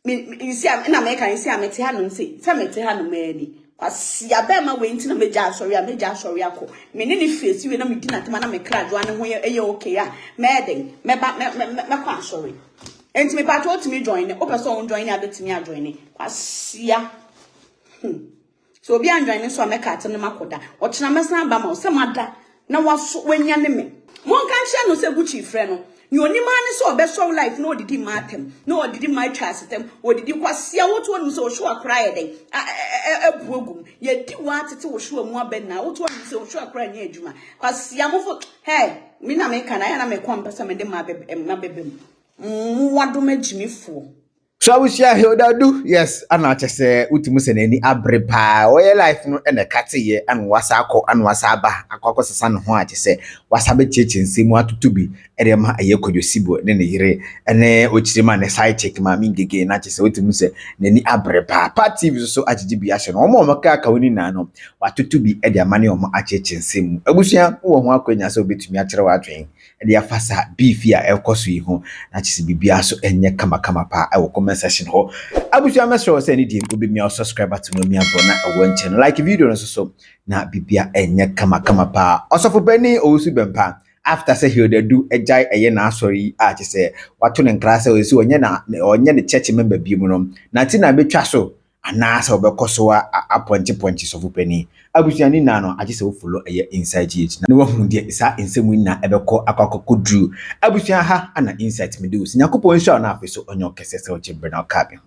mi si am na me kan si am te ha no se fa me te ha no mani kwasia be ma we ntina meja asori akọ me ne face we na me di na tema na me krajo ane ho ye okay a meden me kwa asori enti me pato timi join o person on join abetimi ajoin kwasia so obi an join so ameka ate no makoda ochina mesna ba ma o se mada na waso wanya ne me mon kan hye no se buchi frɛ no Nyoni mani so be show life no didi matem no didi my trustem o didi kwasia woto no so hwo akra ye den ebuogum ye di watete wo hwo mu abenna woto no so hwo akra nya adwuma kwasia mofo hey mi na me kana ya na me kwam pesa me de ma bebem wado magimifo So abusia Hilda do yes ana chese utimu se nani abrepa oye life no ene kate ye an wasa akọ an wasa aba akọ sesa no ho achese wasa be chechense mu atutubi ere ma aye kodwosibo ne ne yire ene ochirima ne side check ma mingege na chese utimu se nani abrepa party bi so agigibi ahye no omo maka aka woni na no watutubi ede amane omo achechense mu abusia wo ho akwanya se obetumi akere wadwen ede afasa beef ya ekoso yi ho na chese bibia so enye kama pa e wo comment section ho abusia mesro se ni die obi mi subscribe to no mi abo na awon channel like video no so na bibia enye kama pa osofo bani Owusu Bempah after say Hilda do ejai eye na asori a chese wato ne nkra se osi onye ne church member bi mu no Natina betwa so ana se obekoso aponche sofo bani abusia ni na no age se wo follow eye inside gh na wo hu de sa ensemu na ebeko akwakokodru abusia ha ana insight me do yakopon sha na afeso onye okese se o chimbe na okabi